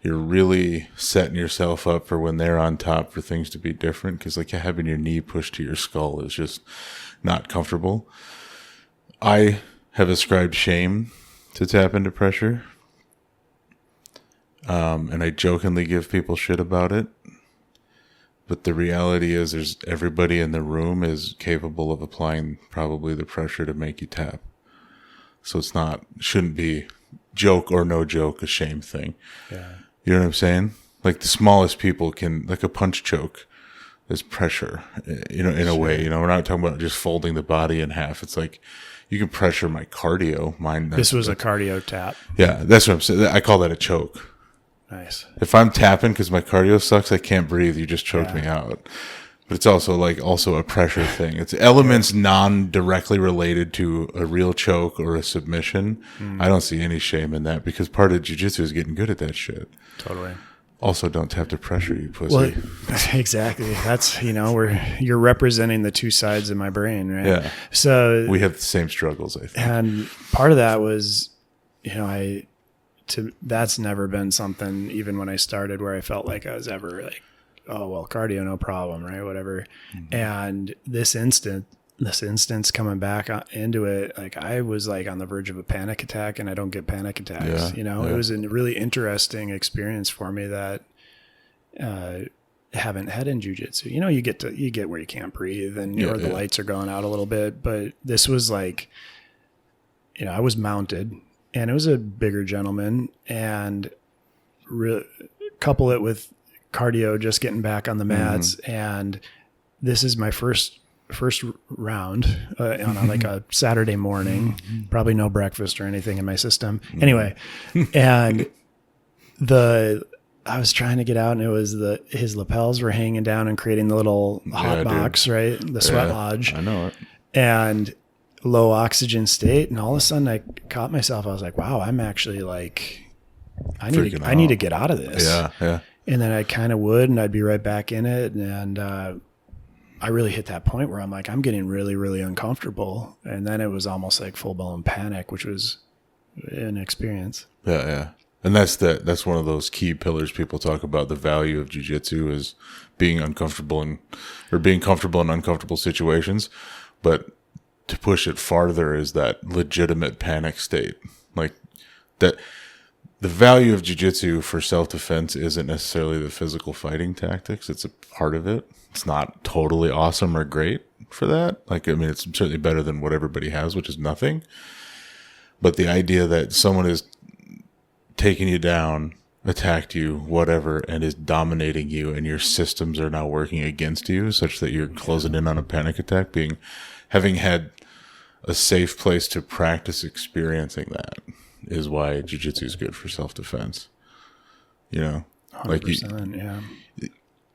really setting yourself up for when they're on top for things to be different. Cause like having your knee pushed to your skull is just not comfortable. I have ascribed shame to tap into pressure. And I jokingly give people shit about it. But the reality is there's everybody in the room is capable of applying probably the pressure to make you tap. So shouldn't be joke or no joke, a shame thing.
Yeah.
You know what I'm saying? Like the smallest people can, like a punch choke, there's pressure, in a way, we're not talking about just folding the body in half. It's like, you can pressure my cardio.
This was a cardio tap.
Yeah, that's what I'm saying. I call that a choke.
Nice.
If I'm tapping because my cardio sucks, I can't breathe. You just choked me out. But it's also a pressure thing. It's elements non-directly related to a real choke or a submission. I don't see any shame in that because part of jiu-jitsu is getting good at that shit.
Totally.
Also, don't tap the pressure, you pussy.
Well, exactly. That's, you're representing the two sides of my brain, right?
Yeah.
So
we have the same struggles, I think.
And part of that was, that's never been something, even when I started, where I felt like I was ever like, oh, well, cardio, no problem, right? Whatever. Mm-hmm. And this instance coming back into it, like I was like on the verge of a panic attack, and I don't get panic attacks. It was a really interesting experience for me that haven't had in jiu-jitsu. You get where you can't breathe, and or the lights are going out a little bit, but this was like, I was mounted, and it was a bigger gentleman, and couple it with cardio, just getting back on the mats, and this is my first round on like a Saturday morning, probably no breakfast or anything in my system. Anyway, and I was trying to get out, and it was his lapels were hanging down and creating the little hot box, right? The sweat lodge.
I know it.
And low oxygen state. And all of a sudden I caught myself. I was like, wow, I'm actually like, I need to get out of this.
Yeah. Yeah.
And then I kind of would, and I'd be right back in it. And, I really hit that point where I'm like, I'm getting really, really uncomfortable. And then it was almost like full blown panic, which was an experience.
Yeah. Yeah. And that's one of those key pillars people talk about. The value of jiu-jitsu is being uncomfortable or being comfortable in uncomfortable situations. But to push it farther is that legitimate panic state. Like that, the value of jiu-jitsu for self-defense isn't necessarily the physical fighting tactics. It's a part of it. It's not totally awesome or great for that. Like, I mean, it's certainly better than what everybody has, which is nothing. But the idea that someone is taking you down, attacked you, whatever, and is dominating you, and your systems are now working against you such that you're closing in on a panic attack, having had a safe place to practice experiencing that is why jiu-jitsu is good for self-defense.
100%, yeah.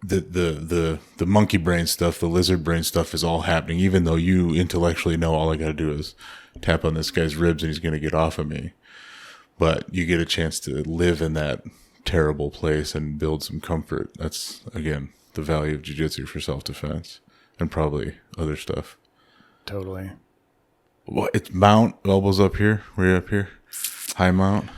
The monkey brain stuff, the lizard brain stuff is all happening, even though you intellectually know all I got to do is tap on this guy's ribs and he's going to get off of me. But you get a chance to live in that terrible place and build some comfort. That's, again, the value of jiu-jitsu for self-defense and probably other stuff.
Totally.
Well, it's mount, elbows up here. Were you up here? High mount?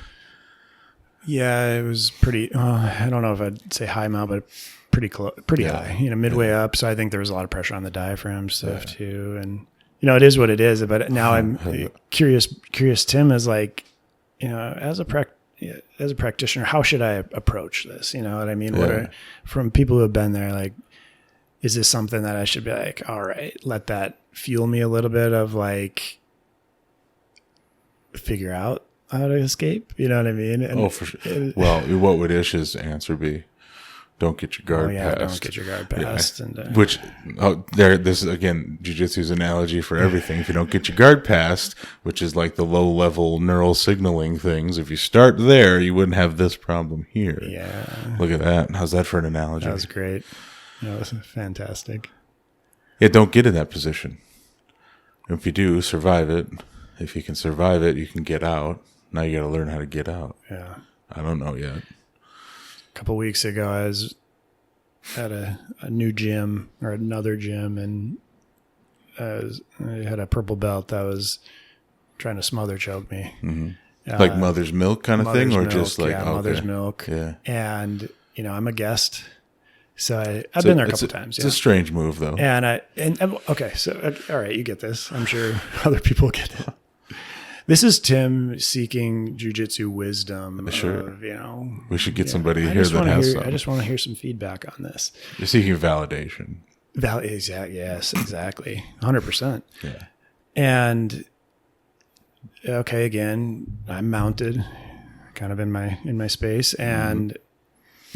Yeah, it was pretty, I don't know if I'd say high mount, but pretty high, midway up. So I think there was a lot of pressure on the diaphragm stuff too. And, it is what it is. But now I'm curious, Tim, is like, as a practitioner, how should I approach this? You know what I mean? Yeah. From people who have been there, like, is this something that I should be like, all right, let that fuel me a little bit of like, figure out how to escape? You know what I mean? And,
for sure. Well, what would Ish's answer be? Don't get your guard passed.
Don't get your guard passed.
Yeah. And this is again jiu-jitsu's analogy for everything. If you don't get your guard passed, which is like the low-level neural signaling things, if you start there, you wouldn't have this problem here.
Yeah.
Look at that. How's that for an analogy?
That was great. That was fantastic.
Yeah, don't get in that position. If you do survive it, if you can survive it, you can get out. Now you got to learn how to get out.
Yeah.
I don't know yet.
A couple weeks ago, I was at a new gym or another gym, and I had a purple belt that was trying to smother choke me.
Mm-hmm. Like mother's milk kind of thing, or
milk,
just like
mother's milk.
Yeah.
And I'm a guest, so I've been there a couple times.
It's a strange move, though.
And okay, so all right, you get this. I'm sure other people get it. This is Tim seeking jiu-jitsu wisdom.
Sure.
Of,
we should get somebody here that has some.
I just want to hear some feedback on this.
You're seeking validation.
Yes, exactly. 100%.
Yeah.
And okay, again, I'm mounted kind of in my space, and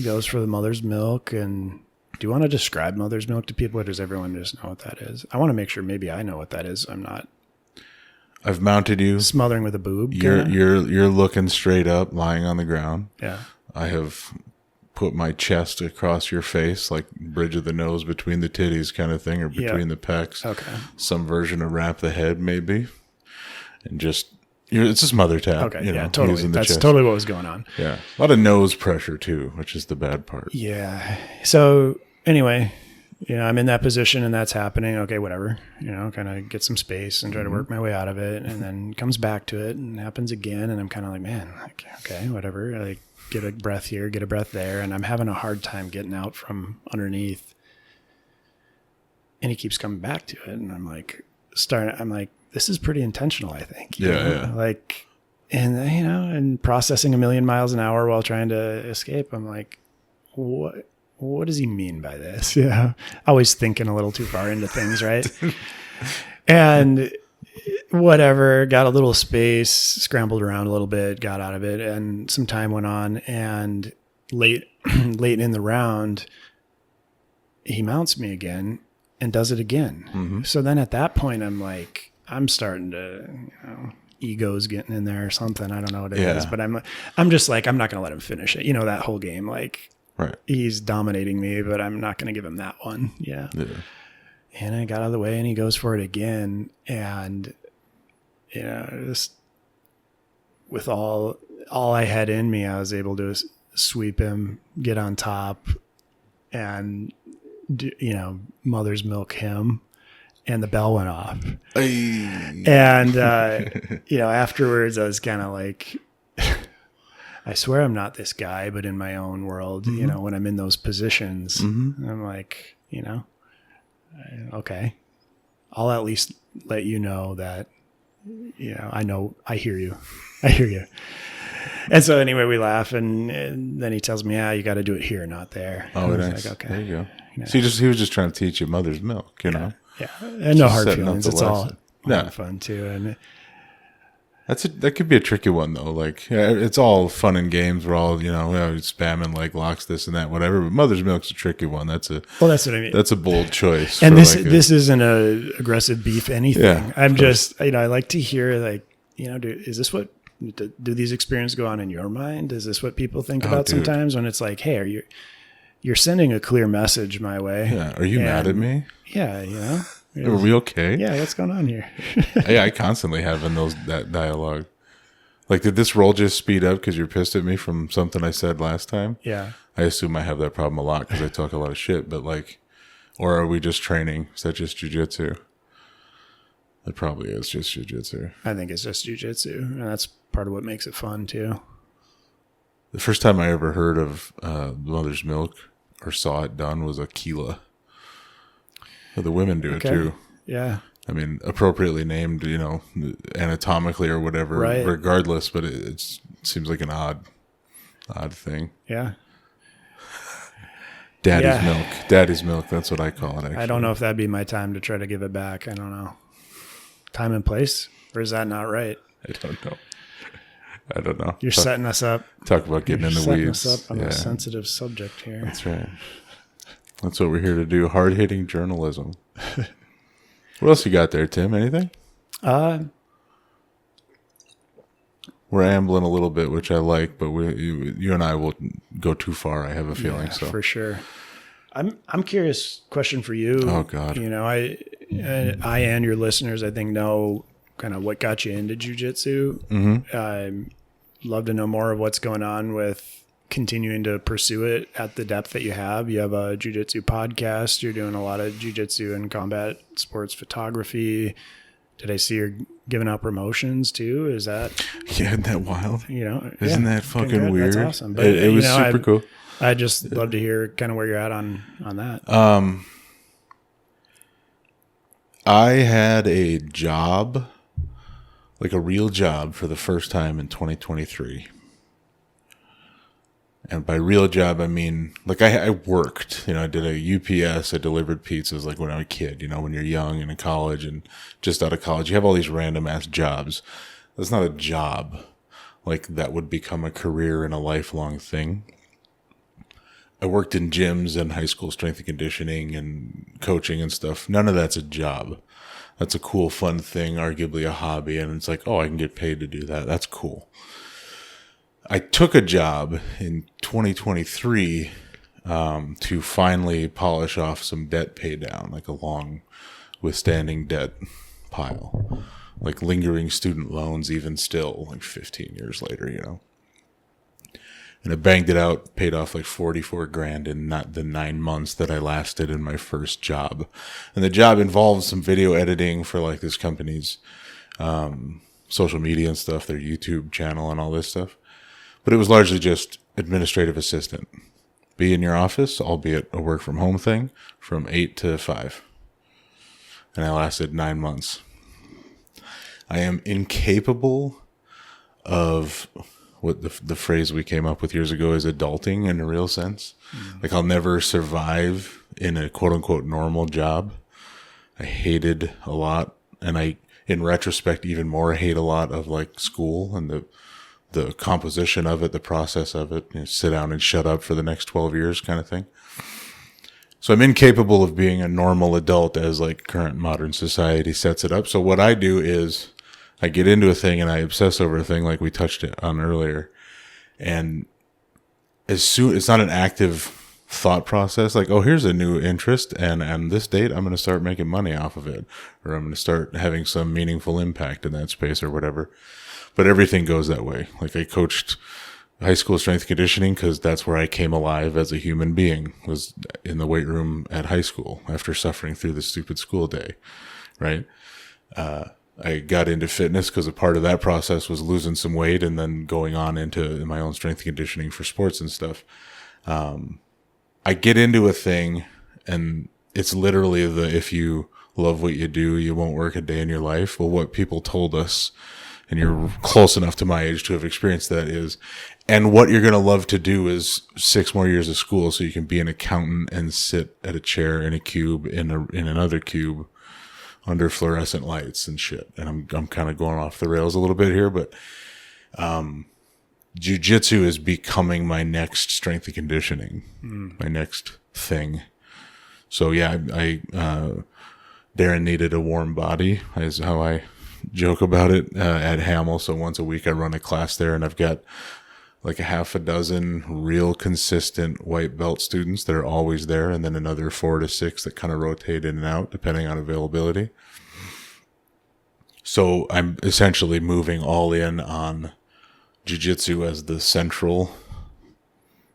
goes for the mother's milk. And do you want to describe mother's milk to people, or does everyone just know what that is? I want to make sure maybe I know what that is. I'm not.
I've mounted you.
Smothering with a boob.
You're looking straight up, lying on the ground.
Yeah.
I have put my chest across your face, like bridge of the nose between the titties kind of thing, or between the pecs.
Okay.
Some version of wrap the head, maybe. And it's just mother tap.
Okay. Yeah, totally. That's totally what was going on.
Yeah. A lot of nose pressure too, which is the bad part.
Yeah. So anyway, I'm in that position and that's happening. Okay, whatever, kind of get some space and try to work my way out of it. And then comes back to it and happens again. And I'm kind of like, man, okay, whatever. I get a breath here, get a breath there. And I'm having a hard time getting out from underneath. And he keeps coming back to it. And I'm like, this is pretty intentional, I think.
Yeah.
And processing 1,000,000 miles an hour while trying to escape. I'm like, what does he mean by this? Yeah. Always thinking a little too far into things, right? And whatever, got a little space, scrambled around a little bit, got out of it, and some time went on, and late in the round, he mounts me again and does it again. Mm-hmm. So then at that point, I'm starting to, ego's getting in there or something. I don't know what it is, but I'm just like, I'm not going to let him finish it. That whole game,
right.
He's dominating me, but I'm not going to give him that one. Yeah. And I got out of the way and he goes for it again. And, just with all I had in me, I was able to sweep him, get on top, and, mother's milk him. And the bell went off. And, afterwards I was kind of like, I swear I'm not this guy, but in my own world, when I'm in those positions, I'm like, okay, I'll at least let you know that, I hear you. And so anyway, we laugh, and then he tells me, you got to do it here, not there.
Oh, nice.
Like, okay.
There you go. So he was just trying to teach you mother's milk,
Yeah. And no hard feelings. It's all fun too. And
that could be a tricky one though. It's all fun and games. We're all, spamming like locks, this and that, whatever. But mother's milk's a tricky one. That's what I mean. That's a bold choice.
And this isn't a aggressive beef anything.
Yeah,
I'm just, I like to hear is this what, do these experiences go on in your mind? Is this what people think about sometimes when it's like, hey, you're sending a clear message my way.
Yeah. Are you mad at me?
Yeah.
Are we okay?
Yeah. What's going on here?
Yeah. I constantly have in that dialogue. Did this roll just speed up because you're pissed at me from something I said last time?
Yeah.
I assume I have that problem a lot because I talk a lot of shit, but or are we just training? Is that just jiu-jitsu? It probably is just jiu-jitsu.
I think it's just jiu-jitsu, and that's part of what makes it fun too.
The first time I ever heard of mother's milk or saw it done was Aquila. The women do it too.
Yeah.
I mean, appropriately named, anatomically or whatever, regardless, but it seems like an odd thing.
Yeah.
Daddy's milk. That's what I call it. Actually.
I don't know if that'd be my time to try to give it back. I don't know. Time and place, or is that not right?
I don't know.
You're setting us up.
Talk about getting in the weeds.
Setting us up on a sensitive subject here.
That's right. That's what we're here to do. Hard-hitting journalism. What else you got there, Tim? Anything? We're ambling a little bit, which I like, but you and I will go too far. I have a feeling. So
for sure. I'm curious. Question for you.
Oh God.
I and your listeners, I think, know kind of what got you into jiu-jitsu. Love to know more of what's going on with continuing to pursue it at the depth that you have. You have a jiu-jitsu podcast. You're doing a lot of jiu-jitsu and combat sports photography. Did I see you're giving out promotions too? Is that
isn't that wild?
Isn't
that fucking weird?
That's awesome. But
It was super cool.
I just love to hear kind of where you're at on that.
I had a job, like a real job, for the first time in 2023. And by real job, I mean, like I worked, I did a UPS, I delivered pizzas like when I was a kid, when you're young and in college and just out of college, you have all these random ass jobs. That's not a job. Like that would become a career and a lifelong thing. I worked in gyms and high school strength and conditioning and coaching and stuff. None of that's a job. That's a cool, fun thing, arguably a hobby. And it's like, oh, I can get paid to do that. That's cool. I took a job in 2023 to finally polish off some debt pay down, like a long withstanding debt pile, like lingering student loans, even still, like 15 years later, And I banged it out, paid off like 44 grand in not the 9 months that I lasted in my first job. And the job involved some video editing for like this company's social media and stuff, their YouTube channel and all this stuff. But it was largely just administrative assistant. Be in your office, albeit a work from home thing, from 8 to 5. And I lasted 9 months. I am incapable of what the phrase we came up with years ago is adulting in a real sense. Like I'll never survive in a quote unquote normal job. I hated a lot. And I, in retrospect, even more hate a lot of like school and the composition of it, the process of it, sit down and shut up for the next 12 years kind of thing. So I'm incapable of being a normal adult as like current modern society sets it up. So what I do is I get into a thing and I obsess over a thing like we touched on earlier. And it's not an active thought process like, oh, here's a new interest and on this date, I'm going to start making money off of it, or I'm going to start having some meaningful impact in that space or whatever. But everything goes that way. Like I coached high school strength conditioning because that's where I came alive as a human being, was in the weight room at high school after suffering through the stupid school day, right? I got into fitness because a part of that process was losing some weight and then going on into my own strength conditioning for sports and stuff. I get into a thing and it's literally if you love what you do, you won't work a day in your life. Well, what people told us, and you're close enough to my age to have experienced that, is, and what you're going to love to do is 6 more years of school so you can be an accountant and sit at a chair in a cube in another cube under fluorescent lights and shit. And I'm kind of going off the rails a little bit here, but jiu-jitsu is becoming my next strength and conditioning, my next thing. So yeah, Darren needed a warm body is how I joke about it at Hamel. So once a week I run a class there, and I've got like a half a dozen real consistent white belt students that are always there, and then another 4 to 6 that kind of rotate in and out depending on availability. So I'm essentially moving all in on jiu-jitsu as the central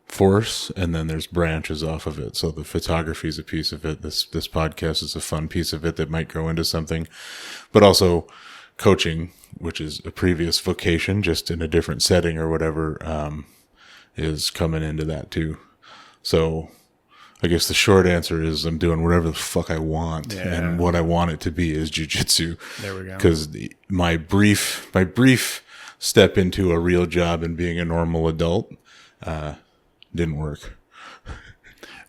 force, and then there's branches off of it. So the photography is a piece of it. This podcast is a fun piece of it that might grow into something, but also coaching, which is a previous vocation, just in a different setting or whatever, is coming into that too. So I guess the short answer is I'm doing whatever the fuck I want, and what I want it to be is jiu-jitsu.
There we go.
Because my brief step into a real job and being a normal adult didn't work.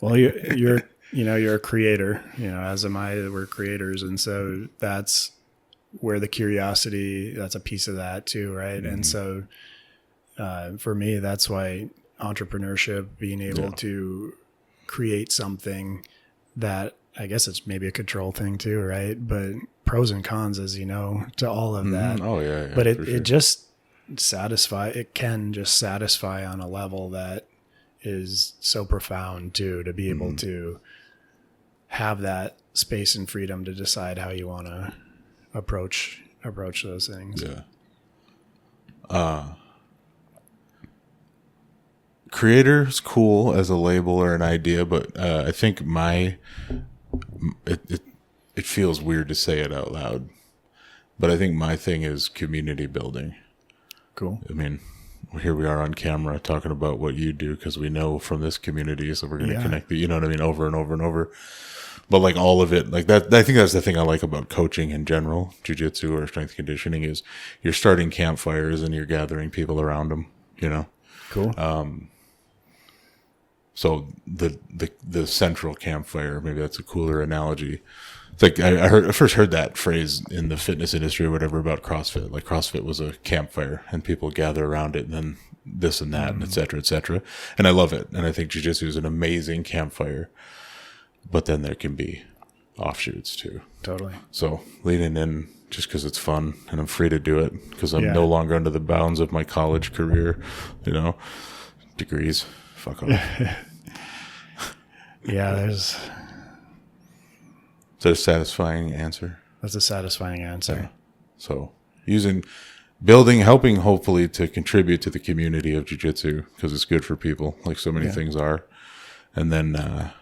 Well, you're a creator, as am I. We're creators, and so that's where the curiosity, that's a piece of that too, right? Mm-hmm. And so for me, that's why entrepreneurship, being able to create something that, I guess it's maybe a control thing too, right? But pros and cons, as you know, to all of that.
Oh yeah.
But it just can just satisfy on a level that is so profound too, to be able to have that space and freedom to decide how you want to approach those things.
Yeah. Creator's cool as a label or an idea, but I think it feels weird to say it out loud, but I think my thing is community building.
Cool.
I mean, here we are on camera talking about what you do because we know from this community, so we're going to connect you know what I mean, over and over and over. But like all of it, like that, I think that's the thing I like about coaching in general, jiu-jitsu or strength conditioning, is you're starting campfires and you're gathering people around them, you know?
Cool.
So the central campfire, maybe that's a cooler analogy. It's like I first heard that phrase in the fitness industry or whatever about CrossFit. Like CrossFit was a campfire and people gather around it and then this and that and et cetera, et cetera. And I love it. And I think jiu-jitsu is an amazing campfire, but then there can be offshoots too.
Totally.
So leaning in just because it's fun and I'm free to do it because I'm no longer under the bounds of my college career, you know, degrees. Fuck off.
Yeah,
Is that a satisfying answer?
that's a satisfying answer.
So helping hopefully to contribute to the community of jiu-jitsu because it's good for people, like so many things are. And then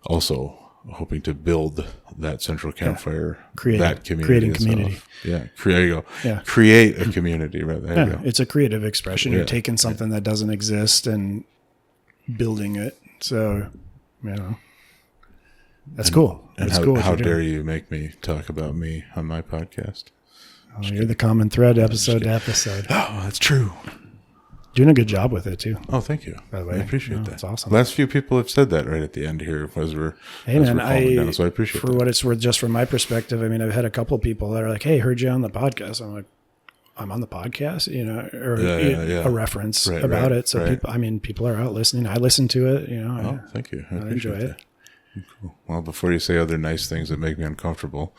also hoping to build that central campfire, that community.
Creating community.
Yeah, there you go.
Yeah.
Create a community. Right there you go.
It's a creative expression. You're taking something that doesn't exist and building it. So, you know, that's cool.
And how dare you make me talk about me on my podcast?
Oh, you're the common thread episode to episode.
Oh, that's true.
Doing a good job with it too.
Oh, thank you.
By the way,
I appreciate that.
That's awesome.
Last few people have said that right at the end here as we're calming down, so I appreciate
for what it's worth, just from my perspective. I mean, I've had a couple of people that are like, "Hey, heard you on the podcast." I'm like, "I'm on the podcast," you know, or a reference about it. So people are out listening. I listen to it, you know.
Thank you.
I enjoy it.
Cool. Well, before you say other nice things that make me uncomfortable,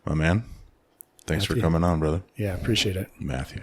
my man, thanks for coming on, brother.
Yeah, appreciate it.
Matthew.